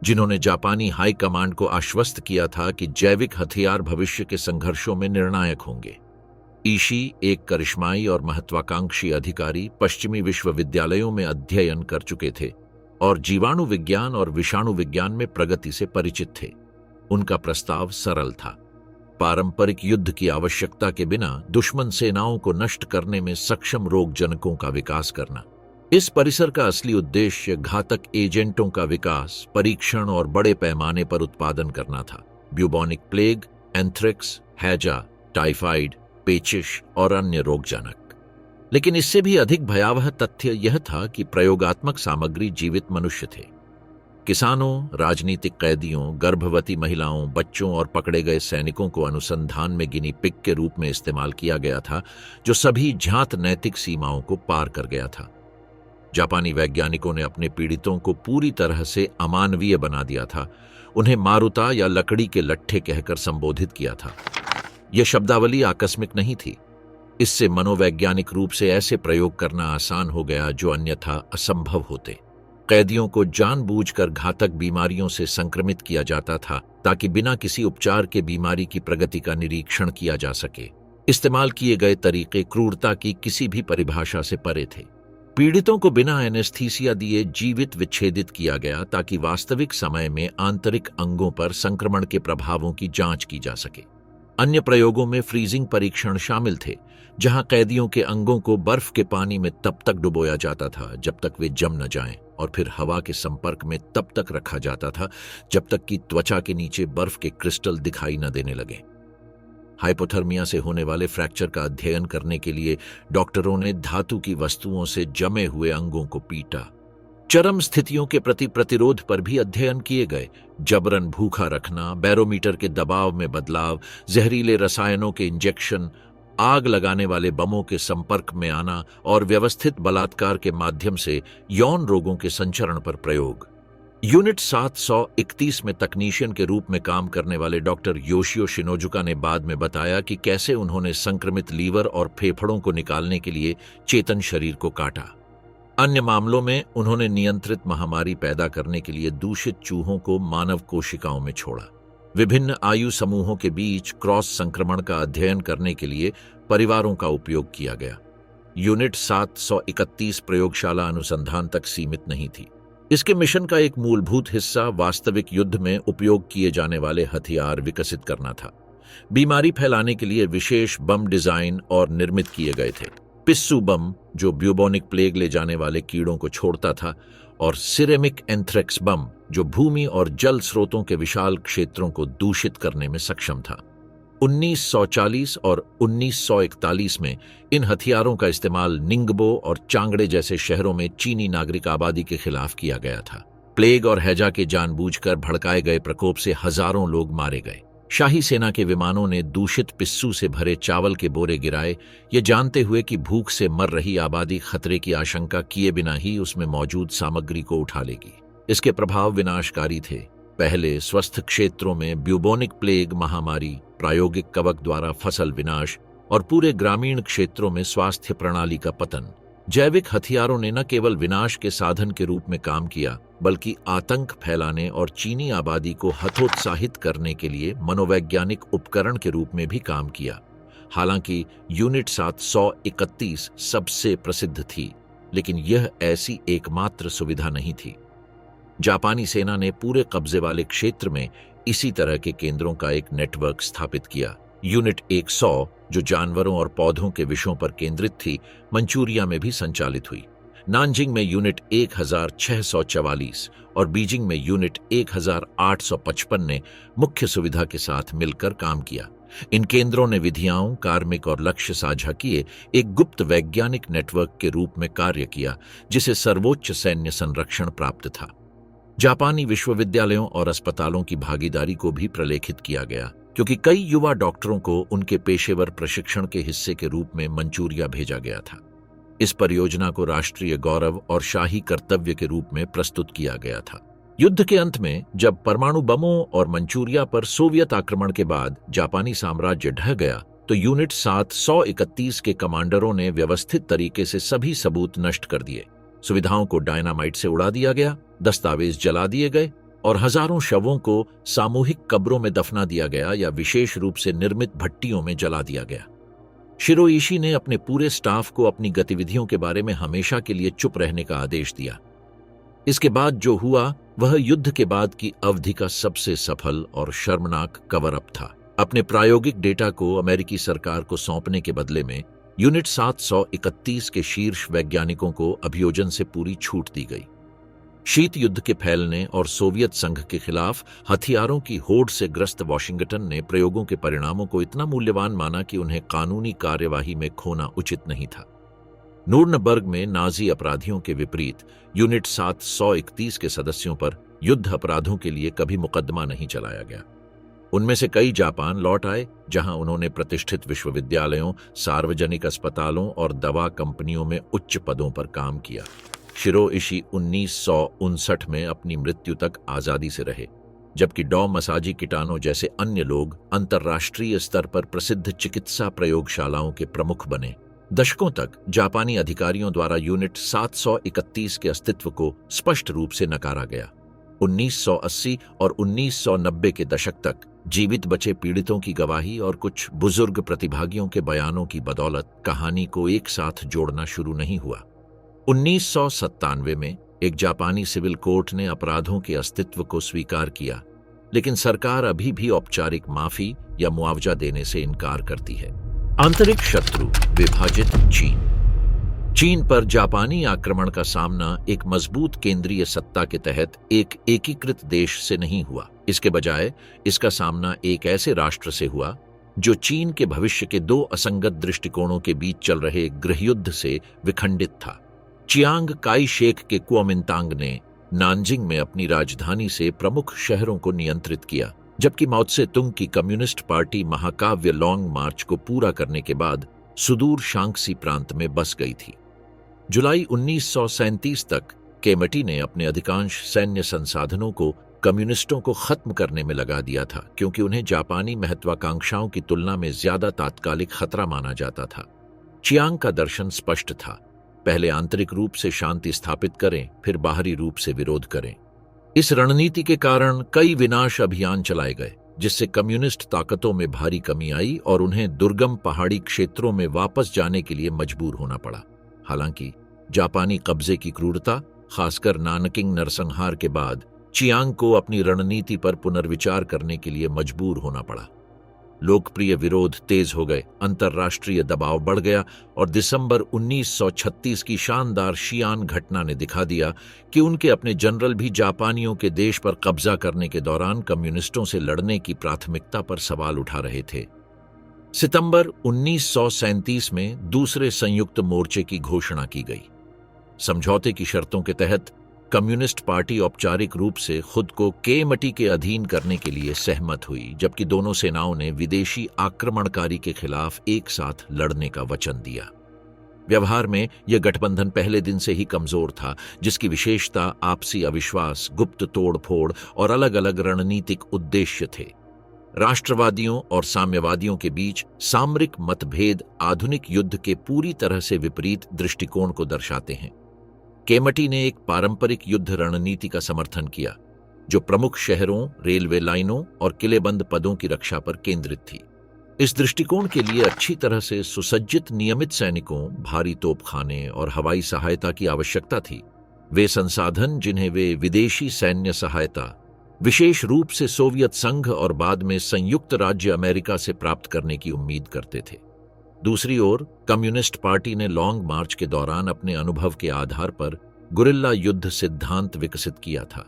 जिन्होंने जापानी हाई कमांड को आश्वस्त किया था कि जैविक हथियार भविष्य के संघर्षों में निर्णायक होंगे। ईशी, एक करिश्माई और महत्वाकांक्षी अधिकारी, पश्चिमी विश्वविद्यालयों में अध्ययन कर चुके थे और जीवाणु विज्ञान और विषाणु विज्ञान में प्रगति से परिचित थे। उनका प्रस्ताव सरल था: पारंपरिक युद्ध की आवश्यकता के बिना दुश्मन सेनाओं को नष्ट करने में सक्षम रोगजनकों का विकास करना। इस परिसर का असली उद्देश्य घातक एजेंटों का विकास, परीक्षण और बड़े पैमाने पर उत्पादन करना था। ब्यूबोनिक प्लेग, एंथ्रेक्स, हैजा, टाइफाइड, पेचिश और अन्य रोगजनक। लेकिन इससे भी अधिक भयावह तथ्य यह था कि प्रयोगात्मक सामग्री जीवित मनुष्य थे। किसानों, राजनीतिक कैदियों, गर्भवती महिलाओं, बच्चों और पकड़े गए सैनिकों को अनुसंधान में गिनी पिग के रूप में इस्तेमाल किया गया था, जो सभी ज्ञात नैतिक सीमाओं को पार कर गया था। जापानी वैज्ञानिकों ने अपने पीड़ितों को पूरी तरह से अमानवीय बना दिया था। उन्हें मारुता या लकड़ी के लट्ठे कहकर संबोधित किया था। यह शब्दावली आकस्मिक नहीं थी। इससे मनोवैज्ञानिक रूप से ऐसे प्रयोग करना आसान हो गया जो अन्यथा असंभव होते। कैदियों को जानबूझकर घातक बीमारियों से संक्रमित किया जाता था ताकि बिना किसी उपचार के बीमारी की प्रगति का निरीक्षण किया जा सके। इस्तेमाल किए गए तरीके क्रूरता की किसी भी परिभाषा से परे थे। पीड़ितों को बिना एनेस्थीसिया दिए जीवित विच्छेदित किया गया ताकि वास्तविक समय में आंतरिक अंगों पर संक्रमण के प्रभावों की जांच की जा सके। अन्य प्रयोगों में फ्रीजिंग परीक्षण शामिल थे, जहां कैदियों के अंगों को बर्फ के पानी में तब तक डुबोया जाता था जब तक वे जम न जाएं, और फिर हवा के संपर्क में तब तक रखा जाता था जब तक कि त्वचा के नीचे बर्फ के क्रिस्टल दिखाई न देने लगे। हाइपोथर्मिया से होने वाले फ्रैक्चर का अध्ययन करने के लिए डॉक्टरों ने धातु की वस्तुओं से जमे हुए अंगों को पीटा। चरम स्थितियों के प्रति प्रतिरोध पर भी अध्ययन किए गए। जबरन भूखा रखना, बैरोमीटर के दबाव में बदलाव, जहरीले रसायनों के इंजेक्शन, आग लगाने वाले बमों के संपर्क में आना और व्यवस्थित बलात्कार के माध्यम से यौन रोगों के संचरण पर प्रयोग। यूनिट 731 में तकनीशियन के रूप में काम करने वाले डॉक्टर योशियो शिनोजुका ने बाद में बताया कि कैसे उन्होंने संक्रमित लीवर और फेफड़ों को निकालने के लिए चेतन शरीर को काटा। अन्य मामलों में उन्होंने नियंत्रित महामारी पैदा करने के लिए दूषित चूहों को मानव कोशिकाओं में छोड़ा। विभिन्न आयु समूहों के बीच क्रॉस संक्रमण का अध्ययन करने के लिए परिवारों का उपयोग किया गया। यूनिट 731 प्रयोगशाला अनुसंधान तक सीमित नहीं थी। इसके मिशन का एक मूलभूत हिस्सा वास्तविक युद्ध में उपयोग किए जाने वाले हथियार विकसित करना था। बीमारी फैलाने के लिए विशेष बम डिजाइन और निर्मित किए गए थे। पिस्सू बम, जो ब्यूबोनिक प्लेग ले जाने वाले कीड़ों को छोड़ता था, और सिरेमिक एंथ्रेक्स बम, जो भूमि और जल स्रोतों के विशाल क्षेत्रों को दूषित करने में सक्षम था। 1940 और 1941 में इन हथियारों का इस्तेमाल निंगबो और चांगड़े जैसे शहरों में चीनी नागरिक आबादी के खिलाफ किया गया था। प्लेग और हैजा के जानबूझकर भड़काए गए प्रकोप से हजारों लोग मारे गए। शाही सेना के विमानों ने दूषित पिस्सू से भरे चावल के बोरे गिराए, ये जानते हुए कि भूख से मर रही आबादी खतरे की आशंका किए बिना ही उसमें मौजूद सामग्री को उठा लेगी। इसके प्रभाव विनाशकारी थे। पहले स्वस्थ क्षेत्रों में ब्यूबोनिक प्लेग महामारी, प्रायोगिक कवक द्वारा फसल विनाश और पूरे ग्रामीण क्षेत्रों में स्वास्थ्य प्रणाली का पतन। जैविक हथियारों ने न केवल विनाश के साधन के रूप में काम किया, बल्कि आतंक फैलाने और चीनी आबादी को हतोत्साहित करने के लिए मनोवैज्ञानिक उपकरण के रूप में भी काम किया। हालांकि यूनिट 731 सबसे प्रसिद्ध थी, लेकिन यह ऐसी एकमात्र सुविधा नहीं थी। जापानी सेना ने पूरे कब्जे वाले क्षेत्र में इसी तरह के केंद्रों का एक नेटवर्क स्थापित किया। यूनिट 100, जो जानवरों और पौधों के विषयों पर केंद्रित थी, मंचूरिया में भी संचालित हुई। नानजिंग में यूनिट 1644 और बीजिंग में यूनिट 1855 ने मुख्य सुविधा के साथ मिलकर काम किया। इन केंद्रों ने विधियाओं, कार्मिक और लक्ष्य साझा किए एक गुप्त वैज्ञानिक नेटवर्क के रूप में कार्य किया, जिसे सर्वोच्च सैन्य संरक्षण प्राप्त था। जापानी विश्वविद्यालयों और अस्पतालों की भागीदारी को भी प्रलेखित किया गया, क्योंकि कई युवा डॉक्टरों को उनके पेशेवर प्रशिक्षण के हिस्से के रूप में मंचूरिया भेजा गया था। इस परियोजना को राष्ट्रीय गौरव और शाही कर्तव्य के रूप में प्रस्तुत किया गया था। युद्ध के अंत में जब परमाणु बमों और मंचूरिया पर सोवियत आक्रमण के बाद जापानी साम्राज्य ढह गया, तो यूनिट 731 के कमांडरों ने व्यवस्थित तरीके से सभी सबूत नष्ट कर दिए। सुविधाओं को डायनामाइट से उड़ा दिया गया, दस्तावेज जला दिए गए और हजारों शवों को सामूहिक कब्रों में दफना दिया गया या विशेष रूप से निर्मित भट्टियों में जला दिया गया। शिरोइशी ने अपने पूरे स्टाफ को अपनी गतिविधियों के बारे में हमेशा के लिए चुप रहने का आदेश दिया। इसके बाद जो हुआ वह युद्ध के बाद की अवधि का सबसे सफल और शर्मनाक कवर अप था। अपने प्रायोगिक डेटा को अमेरिकी सरकार को सौंपने के बदले में यूनिट 731 के शीर्ष वैज्ञानिकों को अभियोजन से पूरी छूट दी गई। शीत युद्ध के फैलने और सोवियत संघ के खिलाफ हथियारों की होड़ से ग्रस्त वॉशिंगटन ने प्रयोगों के परिणामों को इतना मूल्यवान माना कि उन्हें कानूनी कार्यवाही में खोना उचित नहीं था। नूर्नबर्ग में नाजी अपराधियों के विपरीत यूनिट 731 के सदस्यों पर युद्ध अपराधों के लिए कभी मुकदमा नहीं चलाया गया। उनमें से कई जापान लौट आए, जहां उन्होंने प्रतिष्ठित विश्वविद्यालयों, सार्वजनिक अस्पतालों और दवा कंपनियों में उच्च पदों पर काम किया। शिरोइशी 1959 में अपनी मृत्यु तक आजादी से रहे, जबकि डॉ मसाजी किटानो जैसे अन्य लोग अंतर्राष्ट्रीय स्तर पर प्रसिद्ध चिकित्सा प्रयोगशालाओं के प्रमुख बने। दशकों तक जापानी अधिकारियों द्वारा यूनिट 731 के अस्तित्व को स्पष्ट रूप से नकारा गया। 1980 और 1990 के दशक तक जीवित बचे पीड़ितों की गवाही और कुछ बुजुर्ग प्रतिभागियों के बयानों की बदौलत कहानी को एक साथ जोड़ना शुरू नहीं हुआ। 1997 में एक जापानी सिविल कोर्ट ने अपराधों के अस्तित्व को स्वीकार किया, लेकिन सरकार अभी भी औपचारिक माफी या मुआवजा देने से इनकार करती है। आंतरिक शत्रु विभाजित चीन। चीन पर जापानी आक्रमण का सामना एक मजबूत केंद्रीय सत्ता के तहत एक एकीकृत देश से नहीं हुआ। इसके बजाय इसका सामना एक ऐसे राष्ट्र से हुआ जो चीन के भविष्य के दो असंगत दृष्टिकोणों के बीच चल रहे गृहयुद्ध से विखंडित था। चियांग काई शेक के कुओमिंतांग ने नानजिंग में अपनी राजधानी से प्रमुख शहरों को नियंत्रित किया, जबकि माओ त्से तुंग की कम्युनिस्ट पार्टी महाकाव्य लॉन्ग मार्च को पूरा करने के बाद सुदूर शांक्सी प्रांत में बस गई थी। जुलाई 1937 तक केमटी ने अपने अधिकांश सैन्य संसाधनों को कम्युनिस्टों को खत्म करने में लगा दिया था, क्योंकि उन्हें जापानी महत्वाकांक्षाओं की तुलना में ज्यादा तात्कालिक खतरा माना जाता था। चियांग का दर्शन स्पष्ट था, पहले आंतरिक रूप से शांति स्थापित करें, फिर बाहरी रूप से विरोध करें। इस रणनीति के कारण कई विनाश अभियान चलाए गए, जिससे कम्युनिस्ट ताकतों में भारी कमी आई और उन्हें दुर्गम पहाड़ी क्षेत्रों में वापस जाने के लिए मजबूर होना पड़ा। हालांकि जापानी कब्जे की क्रूरता, खासकर नानकिंग नरसंहार के बाद, चियांग को अपनी रणनीति पर पुनर्विचार करने के लिए मजबूर होना पड़ा। लोकप्रिय विरोध तेज हो गए, अंतर्राष्ट्रीय दबाव बढ़ गया और दिसंबर 1936 की शानदार शियान घटना ने दिखा दिया कि उनके अपने जनरल भी जापानियों के देश पर कब्जा करने के दौरान कम्युनिस्टों से लड़ने की प्राथमिकता पर सवाल उठा रहे थे। सितंबर 1937 में दूसरे संयुक्त मोर्चे की घोषणा की गई। समझौते की शर्तों के तहत कम्युनिस्ट पार्टी औपचारिक रूप से खुद को केमटी के अधीन करने के लिए सहमत हुई, जबकि दोनों सेनाओं ने विदेशी आक्रमणकारी के खिलाफ एक साथ लड़ने का वचन दिया। व्यवहार में यह गठबंधन पहले दिन से ही कमजोर था, जिसकी विशेषता आपसी अविश्वास, गुप्त तोड़फोड़ और अलग अलग रणनीतिक उद्देश्य थे। राष्ट्रवादियों और साम्यवादियों के बीच सामरिक मतभेद आधुनिक युद्ध के पूरी तरह से विपरीत दृष्टिकोण को दर्शाते हैं। केमटी ने एक पारंपरिक युद्ध रणनीति का समर्थन किया, जो प्रमुख शहरों, रेलवे लाइनों और किलेबंद पदों की रक्षा पर केंद्रित थी। इस दृष्टिकोण के लिए अच्छी तरह से सुसज्जित नियमित सैनिकों, भारी तोपखाने और हवाई सहायता की आवश्यकता थी। वे संसाधन जिन्हें वे विदेशी सैन्य सहायता, विशेष रूप से सोवियत संघ और बाद में संयुक्त राज्य अमेरिका से प्राप्त करने की उम्मीद करते थे। दूसरी ओर कम्युनिस्ट पार्टी ने लॉन्ग मार्च के दौरान अपने अनुभव के आधार पर गुरिल्ला युद्ध सिद्धांत विकसित किया था।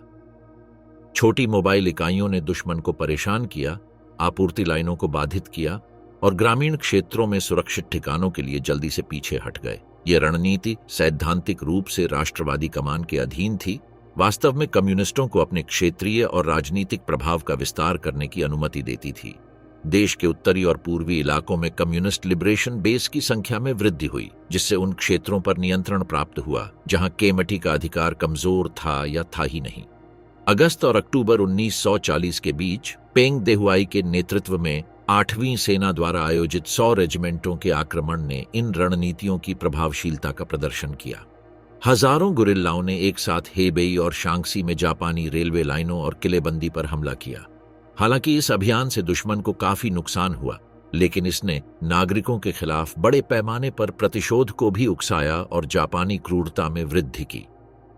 छोटी मोबाइल इकाइयों ने दुश्मन को परेशान किया, आपूर्ति लाइनों को बाधित किया और ग्रामीण क्षेत्रों में सुरक्षित ठिकानों के लिए जल्दी से पीछे हट गए। यह रणनीति सैद्धांतिक रूप से राष्ट्रवादी कमान के अधीन थी, वास्तव में कम्युनिस्टों को अपने क्षेत्रीय और राजनीतिक प्रभाव का विस्तार करने की अनुमति देती थी। देश के उत्तरी और पूर्वी इलाकों में कम्युनिस्ट लिबरेशन बेस की संख्या में वृद्धि हुई, जिससे उन क्षेत्रों पर नियंत्रण प्राप्त हुआ जहां केमटी का अधिकार कमजोर था या था ही नहीं। अगस्त और अक्टूबर 1940 के बीच पेंग देहुआई के नेतृत्व में 8वीं सेना द्वारा आयोजित 100 रेजिमेंटों के आक्रमण ने इन रणनीतियों की प्रभावशीलता का प्रदर्शन किया। हजारों गुरिल्लाओं ने एक साथ हेबेई और शांक्सी में जापानी रेलवे लाइनों और किलेबंदी पर हमला किया। हालांकि इस अभियान से दुश्मन को काफी नुकसान हुआ, लेकिन इसने नागरिकों के खिलाफ बड़े पैमाने पर प्रतिशोध को भी उकसाया और जापानी क्रूरता में वृद्धि की।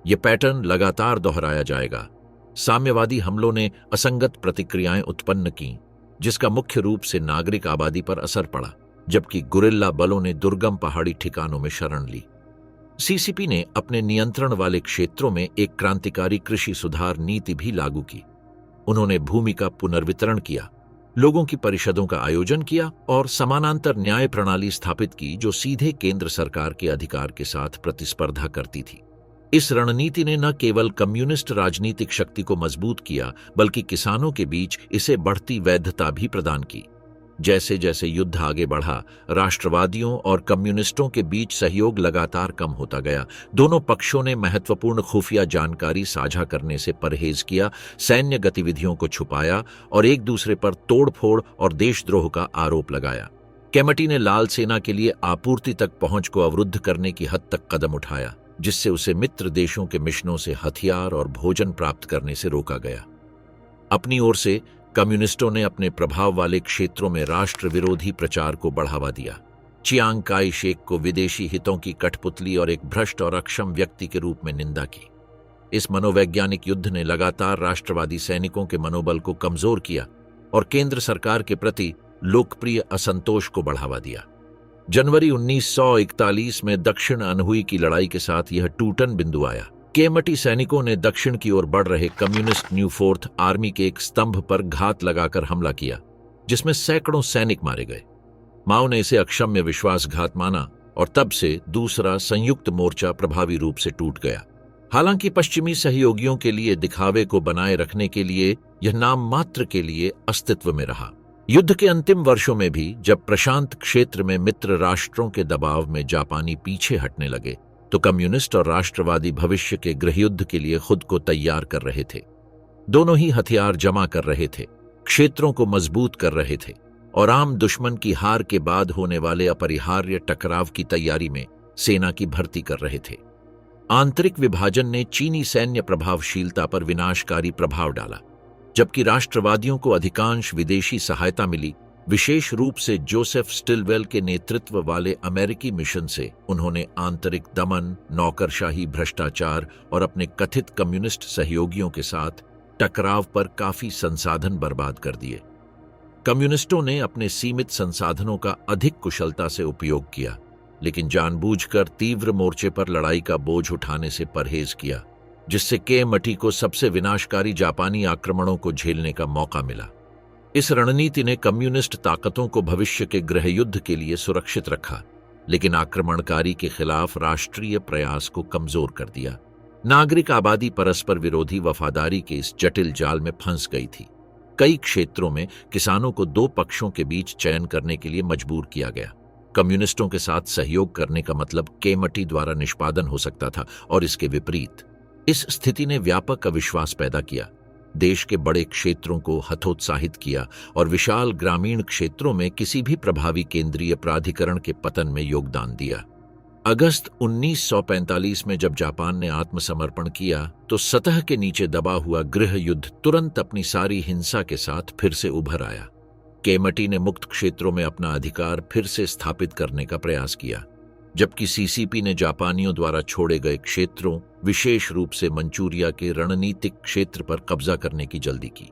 यह पैटर्न लगातार दोहराया जाएगा। साम्यवादी हमलों ने असंगत प्रतिक्रियाएं उत्पन्न की, जिसका मुख्य रूप से नागरिक आबादी पर असर पड़ा, जबकि गुरिल्ला बलों ने दुर्गम पहाड़ी ठिकानों में शरण ली। सीसीपी ने अपने नियंत्रण वाले क्षेत्रों में एक क्रांतिकारी कृषि सुधार नीति भी लागू की। उन्होंने भूमि का पुनर्वितरण किया, लोगों की परिषदों का आयोजन किया और समानांतर न्याय प्रणाली स्थापित की, जो सीधे केंद्र सरकार के अधिकार के साथ प्रतिस्पर्धा करती थी। इस रणनीति ने न केवल कम्युनिस्ट राजनीतिक शक्ति को मजबूत किया, बल्कि किसानों के बीच इसे बढ़ती वैधता भी प्रदान की। जैसे जैसे युद्ध आगे बढ़ा, राष्ट्रवादियों और कम्युनिस्टों के बीच सहयोग लगातार कम होता गया। दोनों पक्षों ने महत्वपूर्ण खुफिया जानकारी साझा करने से परहेज किया, सैन्य गतिविधियों को छुपाया और एक दूसरे पर तोड़फोड़ और देशद्रोह का आरोप लगाया। केमटी ने लाल सेना के लिए आपूर्ति तक पहुंच को अवरुद्ध करने की हद तक कदम उठाया, जिससे उसे मित्र देशों के मिशनों से हथियार और भोजन प्राप्त करने से रोका गया। अपनी ओर से कम्युनिस्टों ने अपने प्रभाव वाले क्षेत्रों में राष्ट्र विरोधी प्रचार को बढ़ावा दिया। चियांग काई शेक को विदेशी हितों की कठपुतली और एक भ्रष्ट और अक्षम व्यक्ति के रूप में निंदा की। इस मनोवैज्ञानिक युद्ध ने लगातार राष्ट्रवादी सैनिकों के मनोबल को कमजोर किया और केंद्र सरकार के प्रति लोकप्रिय असंतोष को बढ़ावा दिया। जनवरी 1941 में दक्षिण अनहुई की लड़ाई के साथ यह टूटन बिंदु आया। केमटी सैनिकों ने दक्षिण की ओर बढ़ रहे कम्युनिस्ट न्यू फोर्थ आर्मी के एक स्तंभ पर घात लगाकर हमला किया, जिसमें सैकड़ों सैनिक मारे गए। माओ ने इसे अक्षम्य विश्वासघात माना और तब से दूसरा संयुक्त मोर्चा प्रभावी रूप से टूट गया। हालांकि पश्चिमी सहयोगियों के लिए दिखावे को बनाए रखने के लिए यह नाम मात्र के लिए अस्तित्व में रहा। युद्ध के अंतिम वर्षों में भी जब प्रशांत क्षेत्र में मित्र राष्ट्रों के दबाव में जापानी पीछे हटने लगे, तो कम्युनिस्ट और राष्ट्रवादी भविष्य के गृहयुद्ध के लिए खुद को तैयार कर रहे थे। दोनों ही हथियार जमा कर रहे थे, क्षेत्रों को मजबूत कर रहे थे और आम दुश्मन की हार के बाद होने वाले अपरिहार्य टकराव की तैयारी में सेना की भर्ती कर रहे थे। आंतरिक विभाजन ने चीनी सैन्य प्रभावशीलता पर विनाशकारी प्रभाव डाला, जबकि राष्ट्रवादियों को अधिकांश विदेशी सहायता मिली। विशेष रूप से जोसेफ स्टिलवेल के नेतृत्व वाले अमेरिकी मिशन से उन्होंने आंतरिक दमन, नौकरशाही, भ्रष्टाचार और अपने कथित कम्युनिस्ट सहयोगियों के साथ टकराव पर काफी संसाधन बर्बाद कर दिए। कम्युनिस्टों ने अपने सीमित संसाधनों का अधिक कुशलता से उपयोग किया, लेकिन जानबूझकर तीव्र मोर्चे पर लड़ाई का बोझ उठाने से परहेज किया, जिससे केमटी को सबसे विनाशकारी जापानी आक्रमणों को झेलने का मौका मिला। इस रणनीति ने कम्युनिस्ट ताकतों को भविष्य के गृहयुद्ध के लिए सुरक्षित रखा, लेकिन आक्रमणकारी के खिलाफ राष्ट्रीय प्रयास को कमजोर कर दिया। नागरिक आबादी परस्पर विरोधी वफादारी के इस जटिल जाल में फंस गई थी। कई क्षेत्रों में किसानों को दो पक्षों के बीच चयन करने के लिए मजबूर किया गया। कम्युनिस्टों के साथ सहयोग करने का मतलब केमटी द्वारा निष्पादन हो सकता था और इसके विपरीत। इस स्थिति ने व्यापक अविश्वास पैदा किया। देश के बड़े क्षेत्रों को हतोत्साहित किया और विशाल ग्रामीण क्षेत्रों में किसी भी प्रभावी केंद्रीय प्राधिकरण के पतन में योगदान दिया। अगस्त 1945 में जब जापान ने आत्मसमर्पण किया तो सतह के नीचे दबा हुआ गृह युद्ध तुरंत अपनी सारी हिंसा के साथ फिर से उभर आया। केमटी ने मुक्त क्षेत्रों में अपना अधिकार फिर से स्थापित करने का प्रयास किया, जबकि सीसीपी ने जापानियों द्वारा छोड़े गए क्षेत्रों, विशेष रूप से मंचूरिया के रणनीतिक क्षेत्र पर कब्जा करने की जल्दी की।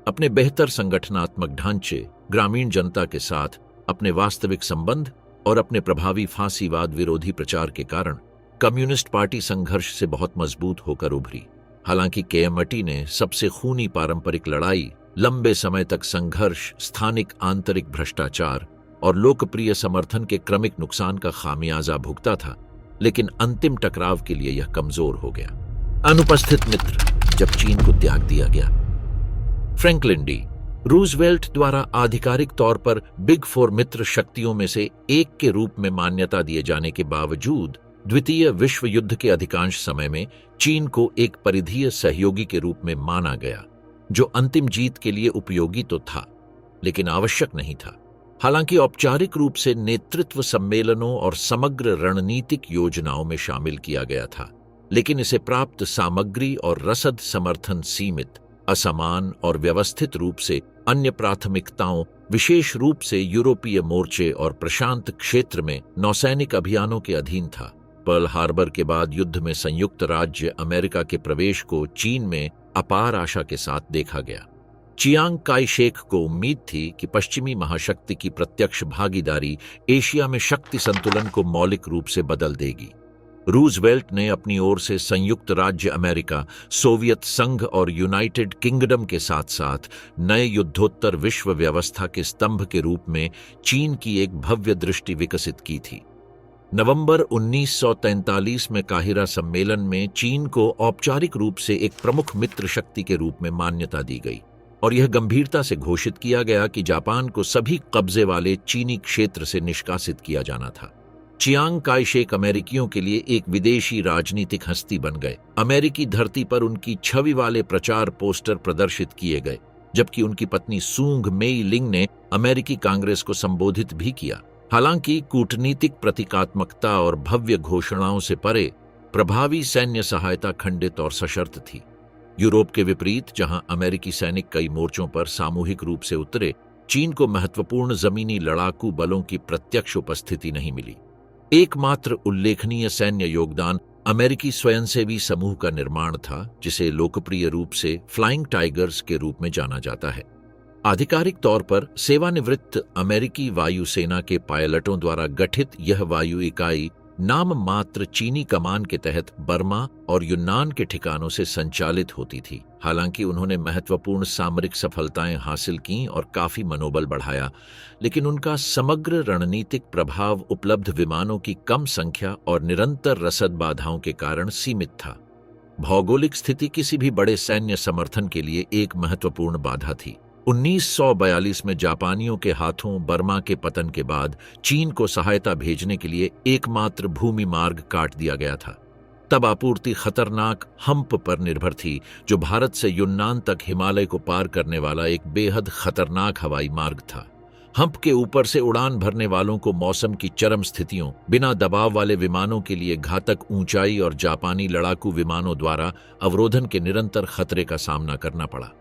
अपने बेहतर संगठनात्मक ढांचे, ग्रामीण जनता के साथ अपने वास्तविक संबंध और अपने प्रभावी फांसीवाद विरोधी प्रचार के कारण कम्युनिस्ट पार्टी संघर्ष से बहुत मजबूत होकर उभरी। हालांकि केएमटी ने सबसे खूनी पारंपरिक लड़ाई, लंबे समय तक संघर्ष, स्थानिक आंतरिक भ्रष्टाचार और लोकप्रिय समर्थन के क्रमिक नुकसान का खामियाजा भुगता था, लेकिन अंतिम टकराव के लिए यह कमजोर हो गया। अनुपस्थित मित्र जब चीन को त्याग दिया गया। फ्रैंकलिन डी रूजवेल्ट द्वारा आधिकारिक तौर पर बिग फोर मित्र शक्तियों में से एक के रूप में मान्यता दिए जाने के बावजूद द्वितीय विश्व युद्ध के अधिकांश समय में चीन को एक परिधीय सहयोगी के रूप में माना गया, जो अंतिम जीत के लिए उपयोगी तो था, लेकिन आवश्यक नहीं था। हालांकि औपचारिक रूप से नेतृत्व सम्मेलनों और समग्र रणनीतिक योजनाओं में शामिल किया गया था, लेकिन इसे प्राप्त सामग्री और रसद समर्थन सीमित, असमान और व्यवस्थित रूप से अन्य प्राथमिकताओं, विशेष रूप से यूरोपीय मोर्चे और प्रशांत क्षेत्र में नौसैनिक अभियानों के अधीन था। पर्ल हार्बर के बाद युद्ध में संयुक्त राज्य अमेरिका के प्रवेश को चीन में अपार आशा के साथ देखा गया। चियांग काई शेक को उम्मीद थी कि पश्चिमी महाशक्ति की प्रत्यक्ष भागीदारी एशिया में शक्ति संतुलन को मौलिक रूप से बदल देगी। रूजवेल्ट ने अपनी ओर से संयुक्त राज्य अमेरिका, सोवियत संघ और यूनाइटेड किंगडम के साथ साथ नए युद्धोत्तर विश्व व्यवस्था के स्तंभ के रूप में चीन की एक भव्य दृष्टि विकसित की थी। नवंबर 1943 में काहिरा सम्मेलन में चीन को औपचारिक रूप से एक प्रमुख मित्र शक्ति के रूप में मान्यता दी गई और यह गंभीरता से घोषित किया गया कि जापान को सभी कब्जे वाले चीनी क्षेत्र से निष्कासित किया जाना था। चियांग काई शेक अमेरिकियों के लिए एक विदेशी राजनीतिक हस्ती बन गए। अमेरिकी धरती पर उनकी छवि वाले प्रचार पोस्टर प्रदर्शित किए गए, जबकि उनकी पत्नी सूंग मेई लिंग ने अमेरिकी कांग्रेस को संबोधित भी किया। हालांकि कूटनीतिक प्रतीकात्मकता और भव्य घोषणाओं से परे प्रभावी सैन्य सहायता खंडित और सशर्त थी। यूरोप के विपरीत, जहां अमेरिकी सैनिक कई मोर्चों पर सामूहिक रूप से उतरे, चीन को महत्वपूर्ण जमीनी लड़ाकू बलों की प्रत्यक्ष उपस्थिति नहीं मिली। एकमात्र उल्लेखनीय सैन्य योगदान अमेरिकी स्वयंसेवी समूह का निर्माण था, जिसे लोकप्रिय रूप से फ्लाइंग टाइगर्स के रूप में जाना जाता है। आधिकारिक तौर पर सेवानिवृत्त अमेरिकी वायुसेना के पायलटों द्वारा गठित यह वायु इकाई नाम मात्र चीनी कमान के तहत बर्मा और यूनान के ठिकानों से संचालित होती थी। हालांकि उन्होंने महत्वपूर्ण सामरिक सफलताएं हासिल की और काफी मनोबल बढ़ाया, लेकिन उनका समग्र रणनीतिक प्रभाव उपलब्ध विमानों की कम संख्या और निरंतर रसद बाधाओं के कारण सीमित था। भौगोलिक स्थिति किसी भी बड़े सैन्य समर्थन के लिए एक महत्वपूर्ण बाधा थी। 1942 में जापानियों के हाथों बर्मा के पतन के बाद चीन को सहायता भेजने के लिए एकमात्र भूमि मार्ग काट दिया गया था। तब आपूर्ति खतरनाक हम्प पर निर्भर थी, जो भारत से यूनान तक हिमालय को पार करने वाला एक बेहद खतरनाक हवाई मार्ग था। हम्प के ऊपर से उड़ान भरने वालों को मौसम की चरम स्थितियों, बिना दबाव वाले विमानों के लिए घातक ऊंचाई और जापानी लड़ाकू विमानों द्वारा अवरोधन के निरंतर खतरे का सामना करना पड़ा।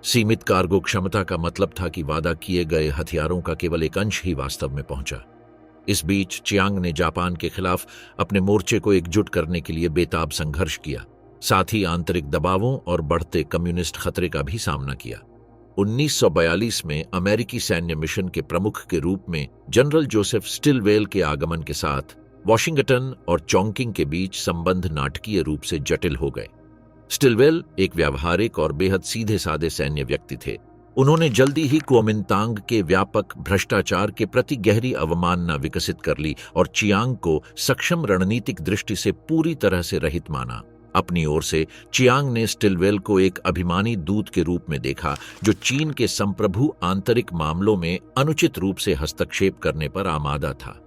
सीमित कार्गो क्षमता का मतलब था कि वादा किए गए हथियारों का केवल एक अंश ही वास्तव में पहुंचा। इस बीच चियांग ने जापान के खिलाफ अपने मोर्चे को एकजुट करने के लिए बेताब संघर्ष किया, साथ ही आंतरिक दबावों और बढ़ते कम्युनिस्ट खतरे का भी सामना किया। 1942 में अमेरिकी सैन्य मिशन के प्रमुख के रूप में जनरल जोसेफ स्टिलवेल के आगमन के साथ वॉशिंगटन और चॉन्किंग के बीच संबंध नाटकीय रूप से जटिल हो गए। स्टिलवेल एक व्यावहारिक और बेहद सीधे साधे सैन्य व्यक्ति थे। उन्होंने जल्दी ही कुओमिंतांग के व्यापक भ्रष्टाचार के प्रति गहरी अवमानना विकसित कर ली और चियांग को सक्षम रणनीतिक दृष्टि से पूरी तरह से रहित माना। अपनी ओर से चियांग ने स्टिलवेल को एक अभिमानी दूत के रूप में देखा, जो चीन के संप्रभु आंतरिक मामलों में अनुचित रूप से हस्तक्षेप करने पर आमादा था।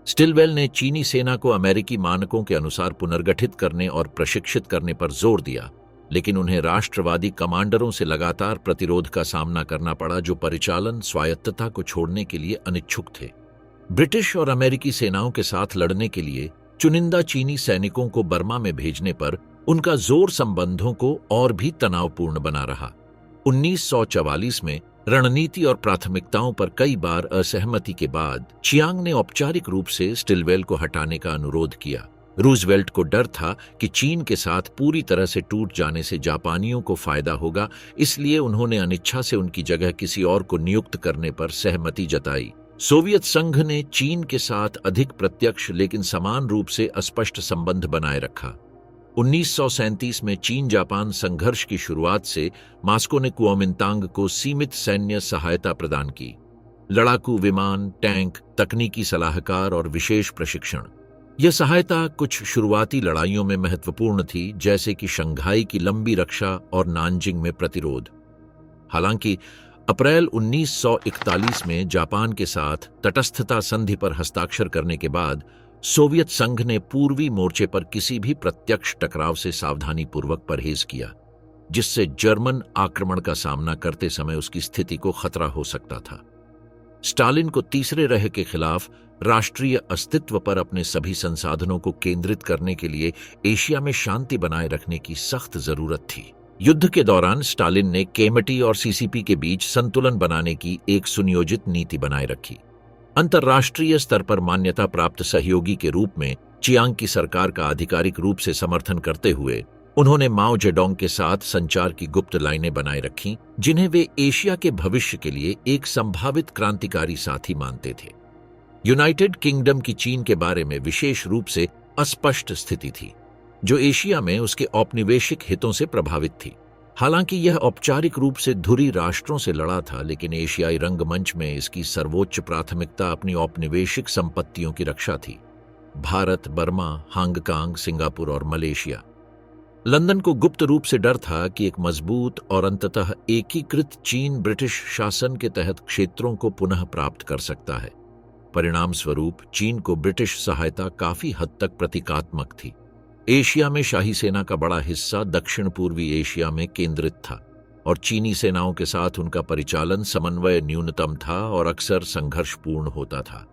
स्टिलवेल ने चीनी सेना को अमेरिकी मानकों के अनुसार पुनर्गठित करने और प्रशिक्षित करने पर जोर दिया, लेकिन उन्हें राष्ट्रवादी कमांडरों से लगातार प्रतिरोध का सामना करना पड़ा, जो परिचालन स्वायत्तता को छोड़ने के लिए अनिच्छुक थे। ब्रिटिश और अमेरिकी सेनाओं के साथ लड़ने के लिए चुनिंदा चीनी सैनिकों को बर्मा में भेजने पर उनका जोर संबंधों को और भी तनावपूर्ण बना रहा। 1944 में रणनीति और प्राथमिकताओं पर कई बार असहमति के बाद चियांग ने औपचारिक रूप से स्टिलवेल को हटाने का अनुरोध किया। रूजवेल्ट को डर था कि चीन के साथ पूरी तरह से टूट जाने से जापानियों को फायदा होगा, इसलिए उन्होंने अनिच्छा से उनकी जगह किसी और को नियुक्त करने पर सहमति जताई। सोवियत संघ ने चीन के साथ अधिक प्रत्यक्ष लेकिन समान रूप से अस्पष्ट संबंध बनाए रखा। 1937 में चीन जापान संघर्ष की शुरुआत से मास्को ने कुओमिंतांग को सीमित सैन्य सहायता प्रदान की। लड़ाकू विमान, टैंक, तकनीकी सलाहकार और विशेष प्रशिक्षण। यह सहायता कुछ शुरुआती लड़ाइयों में महत्वपूर्ण थी, जैसे कि शंघाई की लंबी रक्षा और नानजिंग में प्रतिरोध। हालांकि अप्रैल 1941 में जापान के साथ तटस्थता संधि पर हस्ताक्षर करने के बाद सोवियत संघ ने पूर्वी मोर्चे पर किसी भी प्रत्यक्ष टकराव से सावधानीपूर्वक परहेज किया, जिससे जर्मन आक्रमण का सामना करते समय उसकी स्थिति को खतरा हो सकता था। स्टालिन को तीसरे रह के खिलाफ राष्ट्रीय अस्तित्व पर अपने सभी संसाधनों को केंद्रित करने के लिए एशिया में शांति बनाए रखने की सख्त जरूरत थी। युद्ध के दौरान स्टालिन ने केमेटी और सीसीपी के बीच संतुलन बनाने की एक सुनियोजित नीति बनाए रखी। अंतर्राष्ट्रीय स्तर पर मान्यता प्राप्त सहयोगी के रूप में चियांग की सरकार का आधिकारिक रूप से समर्थन करते हुए उन्होंने माओ जेडोंग के साथ संचार की गुप्त लाइनें बनाए रखीं, जिन्हें वे एशिया के भविष्य के लिए एक संभावित क्रांतिकारी साथी मानते थे। यूनाइटेड किंगडम की चीन के बारे में विशेष रूप से अस्पष्ट स्थिति थी, जो एशिया में उसके औपनिवेशिक हितों से प्रभावित थी। हालांकि यह औपचारिक रूप से धुरी राष्ट्रों से लड़ा था, लेकिन एशियाई रंगमंच में इसकी सर्वोच्च प्राथमिकता अपनी औपनिवेशिक संपत्तियों की रक्षा थी। भारत, बर्मा, हांगकांग, सिंगापुर और मलेशिया। लंदन को गुप्त रूप से डर था कि एक मजबूत और अंततः एकीकृत चीन ब्रिटिश शासन के तहत क्षेत्रों को पुनः प्राप्त कर सकता है। परिणाम स्वरूप चीन को ब्रिटिश सहायता काफी हद तक प्रतीकात्मक थी। एशिया में शाही सेना का बड़ा हिस्सा दक्षिण पूर्वी एशिया में केंद्रित था और चीनी सेनाओं के साथ उनका परिचालन समन्वय न्यूनतम था और अक्सर संघर्षपूर्ण होता था।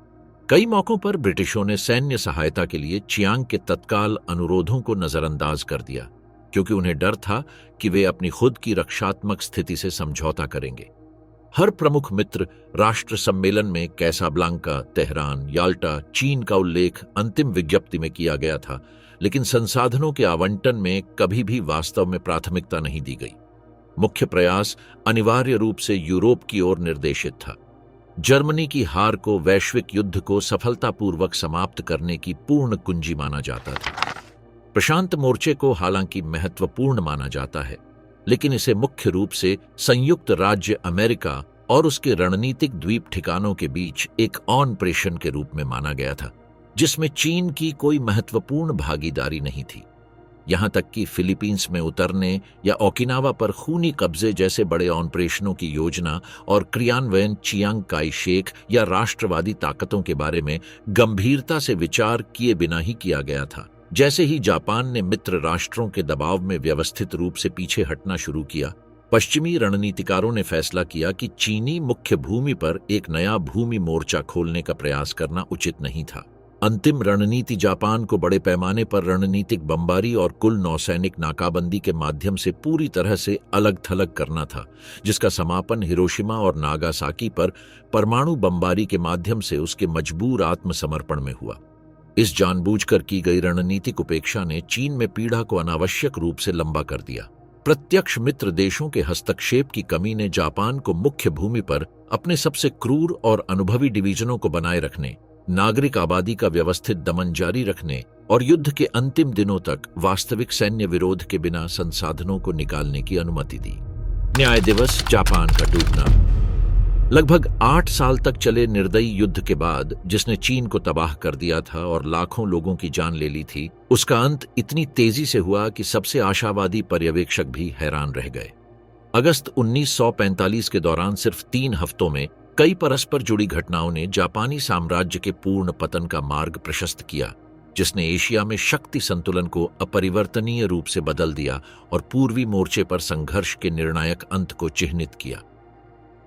कई मौकों पर ब्रिटिशों ने सैन्य सहायता के लिए चियांग के तत्काल अनुरोधों को नजरअंदाज कर दिया, क्योंकि उन्हें डर था कि वे अपनी खुद की रक्षात्मक स्थिति से समझौता करेंगे। हर प्रमुख मित्र राष्ट्र सम्मेलन में कैसाब्लांका, तेहरान, याल्टा, चीन का उल्लेख अंतिम विज्ञप्ति में किया गया था, लेकिन संसाधनों के आवंटन में कभी भी वास्तव में प्राथमिकता नहीं दी गई। मुख्य प्रयास अनिवार्य रूप से यूरोप की ओर निर्देशित था। जर्मनी की हार को वैश्विक युद्ध को सफलतापूर्वक समाप्त करने की पूर्ण कुंजी माना जाता था। प्रशांत मोर्चे को हालांकि महत्वपूर्ण माना जाता है, लेकिन इसे मुख्य रूप से संयुक्त राज्य अमेरिका और उसके रणनीतिक द्वीप ठिकानों के बीच एक ऑपरेशन के रूप में माना गया था, जिसमें चीन की कोई महत्वपूर्ण भागीदारी नहीं थी। यहां तक कि फिलीपींस में उतरने या ओकिनावा पर खूनी कब्जे जैसे बड़े ऑपरेशनों की योजना और क्रियान्वयन चियांग काई शेक या राष्ट्रवादी ताकतों के बारे में गंभीरता से विचार किए बिना ही किया गया था। जैसे ही जापान ने मित्र राष्ट्रों के दबाव में व्यवस्थित रूप से पीछे हटना शुरू किया, पश्चिमी रणनीतिकारों ने फैसला किया कि चीनी मुख्य भूमि पर एक नया भूमि मोर्चा खोलने का प्रयास करना उचित नहीं था। अंतिम रणनीति जापान को बड़े पैमाने पर रणनीतिक बमबारी और कुल नौसैनिक नाकाबंदी के माध्यम से पूरी तरह से अलग थलग करना था, जिसका समापन हिरोशिमा और नागासाकी पर परमाणु बमबारी के माध्यम से उसके मजबूर आत्मसमर्पण में हुआ। इस जानबूझकर की गई रणनीतिक उपेक्षा ने चीन में पीड़ा को अनावश्यक रूप से लंबा कर दिया। प्रत्यक्ष मित्र देशों के हस्तक्षेप की कमी ने जापान को मुख्य भूमि पर अपने सबसे क्रूर और अनुभवी डिवीजनों को बनाए रखने, नागरिक आबादी का व्यवस्थित दमन जारी रखने और युद्ध के अंतिम दिनों तक वास्तविक सैन्य विरोध के बिना संसाधनों को निकालने की अनुमति दी। न्याय दिवस, जापान का डूबना। लगभग 8 साल तक चले निर्दयी युद्ध के बाद, जिसने चीन को तबाह कर दिया था और लाखों लोगों की जान ले ली थी, उसका अंत इतनी तेजी से हुआ कि सबसे आशावादी पर्यवेक्षक भी हैरान रह गए। अगस्त 1945 के दौरान सिर्फ 3 हफ्तों में कई परस्पर जुड़ी घटनाओं ने जापानी साम्राज्य के पूर्ण पतन का मार्ग प्रशस्त किया, जिसने एशिया में शक्ति संतुलन को अपरिवर्तनीय रूप से बदल दिया और पूर्वी मोर्चे पर संघर्ष के निर्णायक अंत को चिह्नित किया।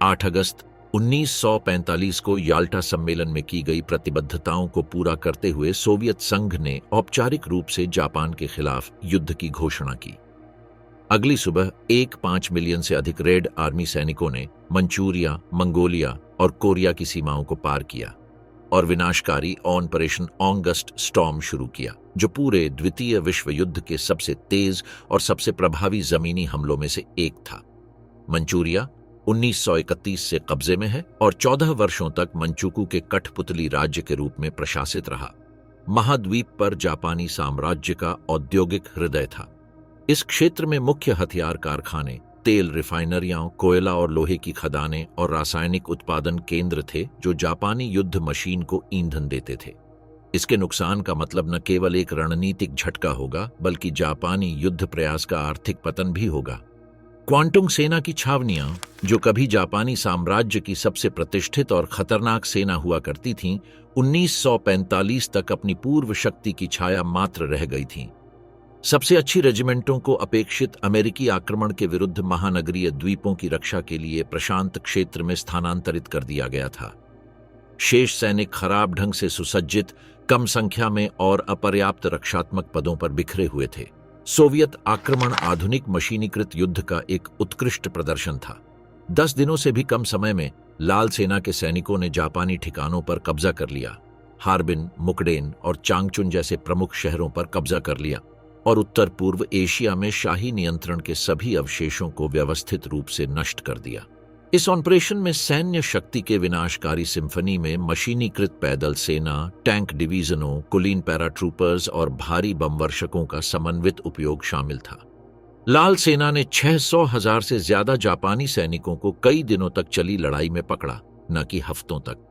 8 अगस्त 1945 को याल्टा सम्मेलन में की गई प्रतिबद्धताओं को पूरा करते हुए सोवियत संघ ने औपचारिक रूप से जापान के खिलाफ युद्ध की घोषणा की। अगली सुबह 1.5 मिलियन से अधिक रेड आर्मी सैनिकों ने मंचूरिया, मंगोलिया और कोरिया की सीमाओं को पार किया और विनाशकारी ऑपरेशन ऑगस्ट स्टॉर्म शुरू किया, जो पूरे द्वितीय विश्व युद्ध के सबसे तेज और सबसे प्रभावी जमीनी हमलों में से एक था। मंचूरिया 1931 से कब्जे में है और 14 वर्षों तक मंचूकू के कठपुतली राज्य के रूप में प्रशासित रहा। महाद्वीप पर जापानी साम्राज्य का औद्योगिक हृदय था। इस क्षेत्र में मुख्य हथियार कारखाने, तेल रिफाइनरियां, कोयला और लोहे की खदानें और रासायनिक उत्पादन केंद्र थे जो जापानी युद्ध मशीन को ईंधन देते थे। इसके नुकसान का मतलब न केवल एक रणनीतिक झटका होगा, बल्कि जापानी युद्ध प्रयास का आर्थिक पतन भी होगा। क्वांटुंग सेना की छावनियां, जो कभी जापानी साम्राज्य की सबसे प्रतिष्ठित और खतरनाक सेना हुआ करती थीं, 1945 तक अपनी पूर्व शक्ति की छाया मात्र रह गई थीं। सबसे अच्छी रेजिमेंटों को अपेक्षित अमेरिकी आक्रमण के विरुद्ध महानगरीय द्वीपों की रक्षा के लिए प्रशांत क्षेत्र में स्थानांतरित कर दिया गया था। शेष सैनिक खराब ढंग से सुसज्जित, कम संख्या में और अपर्याप्त रक्षात्मक पदों पर बिखरे हुए थे। सोवियत आक्रमण आधुनिक मशीनीकृत युद्ध का एक उत्कृष्ट प्रदर्शन था। 10 दिनों से भी कम समय में लाल सेना के सैनिकों ने जापानी ठिकानों पर कब्जा कर लिया, हार्बिन, मुकडेन और चांगचुन जैसे प्रमुख शहरों पर कब्जा कर लिया और उत्तर पूर्व एशिया में शाही नियंत्रण के सभी अवशेषों को व्यवस्थित रूप से नष्ट कर दिया। इस ऑपरेशन में सैन्य शक्ति के विनाशकारी सिम्फनी में मशीनीकृत पैदल सेना, टैंक डिवीजनों, कुलीन पैराट्रूपर्स और भारी बमवर्षकों का समन्वित उपयोग शामिल था। लाल सेना ने 600,000 से ज्यादा जापानी सैनिकों को कई दिनों तक चली लड़ाई में पकड़ा, न कि हफ्तों तक।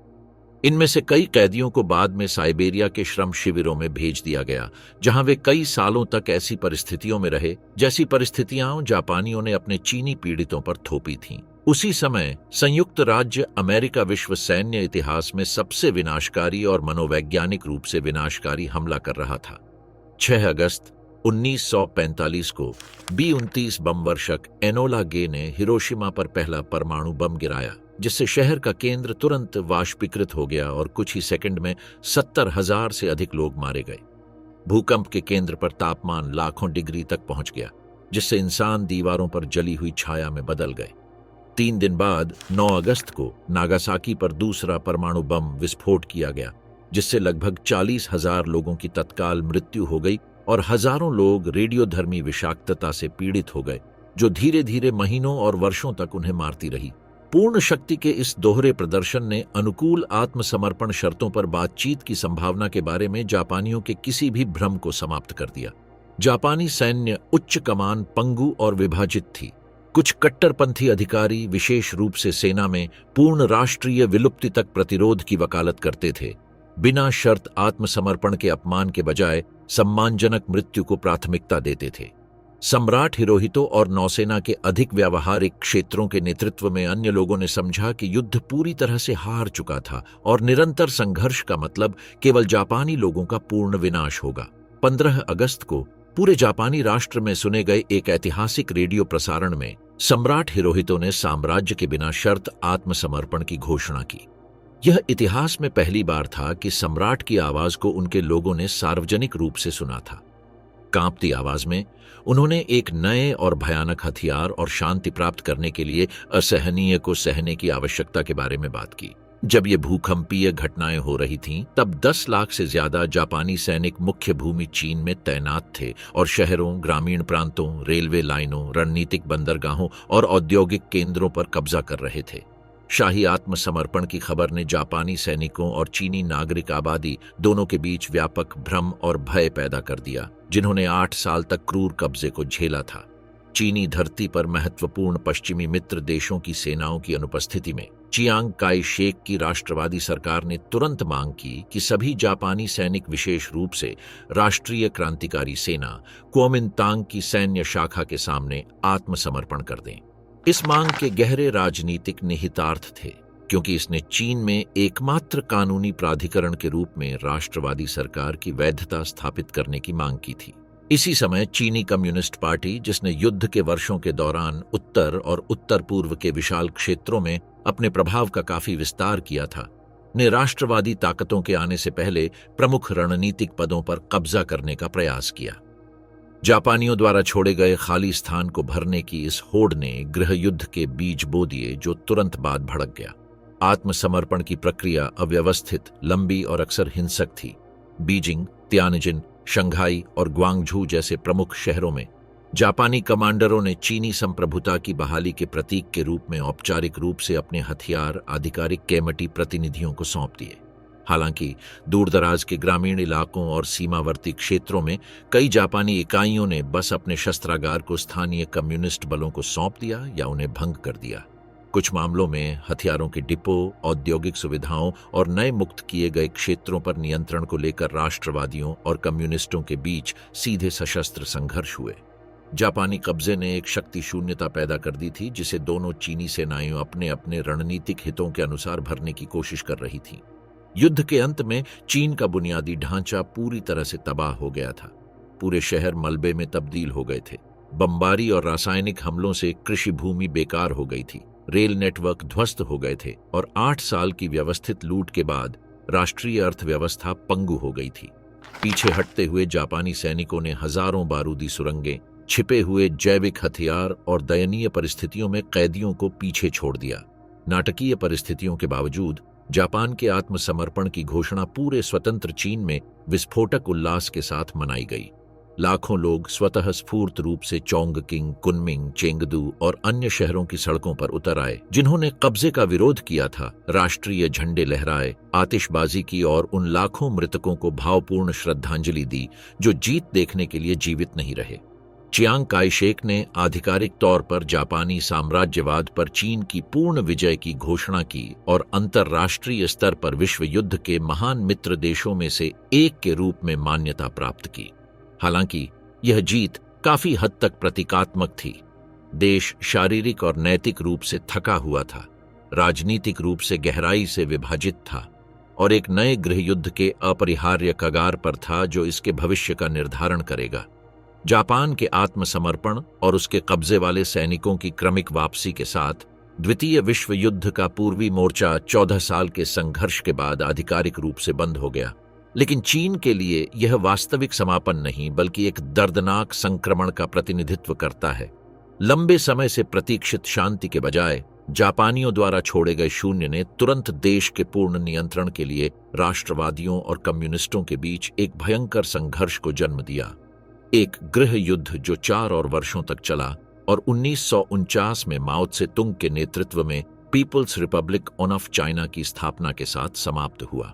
इनमें से कई कैदियों को बाद में साइबेरिया के श्रम शिविरों में भेज दिया गया, जहां वे कई सालों तक ऐसी परिस्थितियों में रहे जैसी परिस्थितियां जापानियों ने अपने चीनी पीड़ितों पर थोपी थीं। उसी समय संयुक्त राज्य अमेरिका विश्व सैन्य इतिहास में सबसे विनाशकारी और मनोवैज्ञानिक रूप से विनाशकारी हमला कर रहा था। 6 अगस्त 1945 को B-29 बमवर्षक एनोला गे ने हिरोशिमा पर पहला परमाणु बम गिराया, जिससे शहर का केंद्र तुरंत वाष्पीकृत हो गया और कुछ ही सेकंड में 70,000 से अधिक लोग मारे गए। भूकंप के केंद्र पर तापमान लाखों डिग्री तक पहुंच गया, जिससे इंसान दीवारों पर जली हुई छाया में बदल गए। 3 दिन बाद 9 अगस्त को नागासाकी पर दूसरा परमाणु बम विस्फोट किया गया, जिससे लगभग 40,000 लोगों की तत्काल मृत्यु हो गई और हजारों लोग रेडियोधर्मी विषाक्तता से पीड़ित हो गए, जो धीरे धीरे महीनों और वर्षों तक उन्हें मारती रही। पूर्ण शक्ति के इस दोहरे प्रदर्शन ने अनुकूल आत्मसमर्पण शर्तों पर बातचीत की संभावना के बारे में जापानियों के किसी भी भ्रम को समाप्त कर दिया। जापानी सैन्य उच्च कमान पंगु और विभाजित थी। कुछ कट्टरपंथी अधिकारी विशेष रूप से सेना में पूर्ण राष्ट्रीय विलुप्ति तक प्रतिरोध की वकालत करते थे, बिना शर्त आत्मसमर्पण के अपमान के बजाय सम्मानजनक मृत्यु को प्राथमिकता देते थे। सम्राट हिरोहितो और नौसेना के अधिक व्यावहारिक क्षेत्रों के नेतृत्व में अन्य लोगों ने समझा कि युद्ध पूरी तरह से हार चुका था और निरंतर संघर्ष का मतलब केवल जापानी लोगों का पूर्ण विनाश होगा। 15 अगस्त को पूरे जापानी राष्ट्र में सुने गए एक ऐतिहासिक रेडियो प्रसारण में सम्राट हिरोहितो ने साम्राज्य के बिना शर्त आत्मसमर्पण की घोषणा की। यह इतिहास में पहली बार था कि सम्राट की आवाज को उनके लोगों ने सार्वजनिक रूप से सुना था। कांपती आवाज में उन्होंने एक नए और भयानक हथियार और शांति प्राप्त करने के लिए असहनीय को सहने की आवश्यकता के बारे में बात की। जब ये भूकंपीय घटनाएं हो रही थीं, तब 10 लाख से ज्यादा जापानी सैनिक मुख्य भूमि चीन में तैनात थे और शहरों, ग्रामीण प्रांतों, रेलवे लाइनों, रणनीतिक बंदरगाहों और औद्योगिक केंद्रों पर कब्जा कर रहे थे। शाही आत्मसमर्पण की खबर ने जापानी सैनिकों और चीनी नागरिक आबादी दोनों के बीच व्यापक भ्रम और भय पैदा कर दिया, जिन्होंने 8 साल तक क्रूर कब्जे को झेला था। चीनी धरती पर महत्वपूर्ण पश्चिमी मित्र देशों की सेनाओं की अनुपस्थिति में चियांग काई शेक की राष्ट्रवादी सरकार ने तुरंत मांग की कि सभी जापानी सैनिक, विशेष रूप से राष्ट्रीय क्रांतिकारी सेना कुओमिंतांग की सैन्य शाखा के सामने आत्मसमर्पण कर दें। इस मांग के गहरे राजनीतिक निहितार्थ थे, क्योंकि इसने चीन में एकमात्र कानूनी प्राधिकरण के रूप में राष्ट्रवादी सरकार की वैधता स्थापित करने की मांग की थी। इसी समय चीनी कम्युनिस्ट पार्टी, जिसने युद्ध के वर्षों के दौरान उत्तर और उत्तर पूर्व के विशाल क्षेत्रों में अपने प्रभाव का काफी विस्तार किया था, ने राष्ट्रवादी ताकतों के आने से पहले प्रमुख रणनीतिक पदों पर कब्जा करने का प्रयास किया। जापानियों द्वारा छोड़े गए खाली स्थान को भरने की इस होड़ ने गृह युद्ध के बीज बो दिए, जो तुरंत बाद भड़क गया। आत्मसमर्पण की प्रक्रिया अव्यवस्थित, लंबी और अक्सर हिंसक थी। बीजिंग, त्यानजिन, शंघाई और ग्वांगझू जैसे प्रमुख शहरों में जापानी कमांडरों ने चीनी संप्रभुता की बहाली के प्रतीक के रूप में औपचारिक रूप से अपने हथियार आधिकारिक केमटी प्रतिनिधियों को सौंप दिए। हालांकि दूरदराज के ग्रामीण इलाकों और सीमावर्ती क्षेत्रों में कई जापानी इकाइयों ने बस अपने शस्त्रागार को स्थानीय कम्युनिस्ट बलों को सौंप दिया या उन्हें भंग कर दिया। कुछ मामलों में हथियारों के डिपो, औद्योगिक सुविधाओं और नए मुक्त किए गए क्षेत्रों पर नियंत्रण को लेकर राष्ट्रवादियों और कम्युनिस्टों के बीच सीधे सशस्त्र संघर्ष हुए। जापानी कब्जे ने एक शक्ति शून्यता पैदा कर दी थी, जिसे दोनों चीनी सेनाएं अपने अपने रणनीतिक हितों के अनुसार भरने की कोशिश कर रही थीं। युद्ध के अंत में चीन का बुनियादी ढांचा पूरी तरह से तबाह हो गया था। पूरे शहर मलबे में तब्दील हो गए थे। बमबारी और रासायनिक हमलों से कृषि भूमि बेकार हो गई थी। रेल नेटवर्क ध्वस्त हो गए थे और 8 साल की व्यवस्थित लूट के बाद राष्ट्रीय अर्थव्यवस्था पंगु हो गई थी। पीछे हटते हुए जापानी सैनिकों ने हजारों बारूदी सुरंगें, छिपे हुए जैविक हथियार और दयनीय परिस्थितियों में कैदियों को पीछे छोड़ दिया। नाटकीय परिस्थितियों के बावजूद जापान के आत्मसमर्पण की घोषणा पूरे स्वतंत्र चीन में विस्फोटक उल्लास के साथ मनाई गई। लाखों लोग स्वतः स्फूर्त रूप से चोंगकिंग, कुनमिंग, चेंगदू और अन्य शहरों की सड़कों पर उतर आए। जिन्होंने कब्जे का विरोध किया था, राष्ट्रीय झंडे लहराए, आतिशबाजी की और उन लाखों मृतकों को भावपूर्ण श्रद्धांजलि दी जो जीत देखने के लिए जीवित नहीं रहे। चियांग काई शेक ने आधिकारिक तौर पर जापानी साम्राज्यवाद पर चीन की पूर्ण विजय की घोषणा की और अंतर्राष्ट्रीय स्तर पर विश्व युद्ध के महान मित्र देशों में से एक के रूप में मान्यता प्राप्त की। हालांकि यह जीत काफी हद तक प्रतीकात्मक थी। देश शारीरिक और नैतिक रूप से थका हुआ था, राजनीतिक रूप से गहराई से विभाजित था और एक नए गृहयुद्ध के अपरिहार्य कगार पर था जो इसके भविष्य का निर्धारण करेगा। जापान के आत्मसमर्पण और उसके कब्जे वाले सैनिकों की क्रमिक वापसी के साथ द्वितीय विश्व युद्ध का पूर्वी मोर्चा 14 साल के संघर्ष के बाद आधिकारिक रूप से बंद हो गया। लेकिन चीन के लिए यह वास्तविक समापन नहीं, बल्कि एक दर्दनाक संक्रमण का प्रतिनिधित्व करता है। लंबे समय से प्रतीक्षित शांति के बजाय जापानियों द्वारा छोड़े गए शून्य ने तुरंत देश के पूर्ण नियंत्रण के लिए राष्ट्रवादियों और कम्युनिस्टों के बीच एक भयंकर संघर्ष को जन्म दिया। एक गृह युद्ध जो 4 और वर्षों तक चला और 1949 में माओ त्से तुंग के नेतृत्व में पीपुल्स रिपब्लिक ऑफ चाइना की स्थापना के साथ समाप्त हुआ।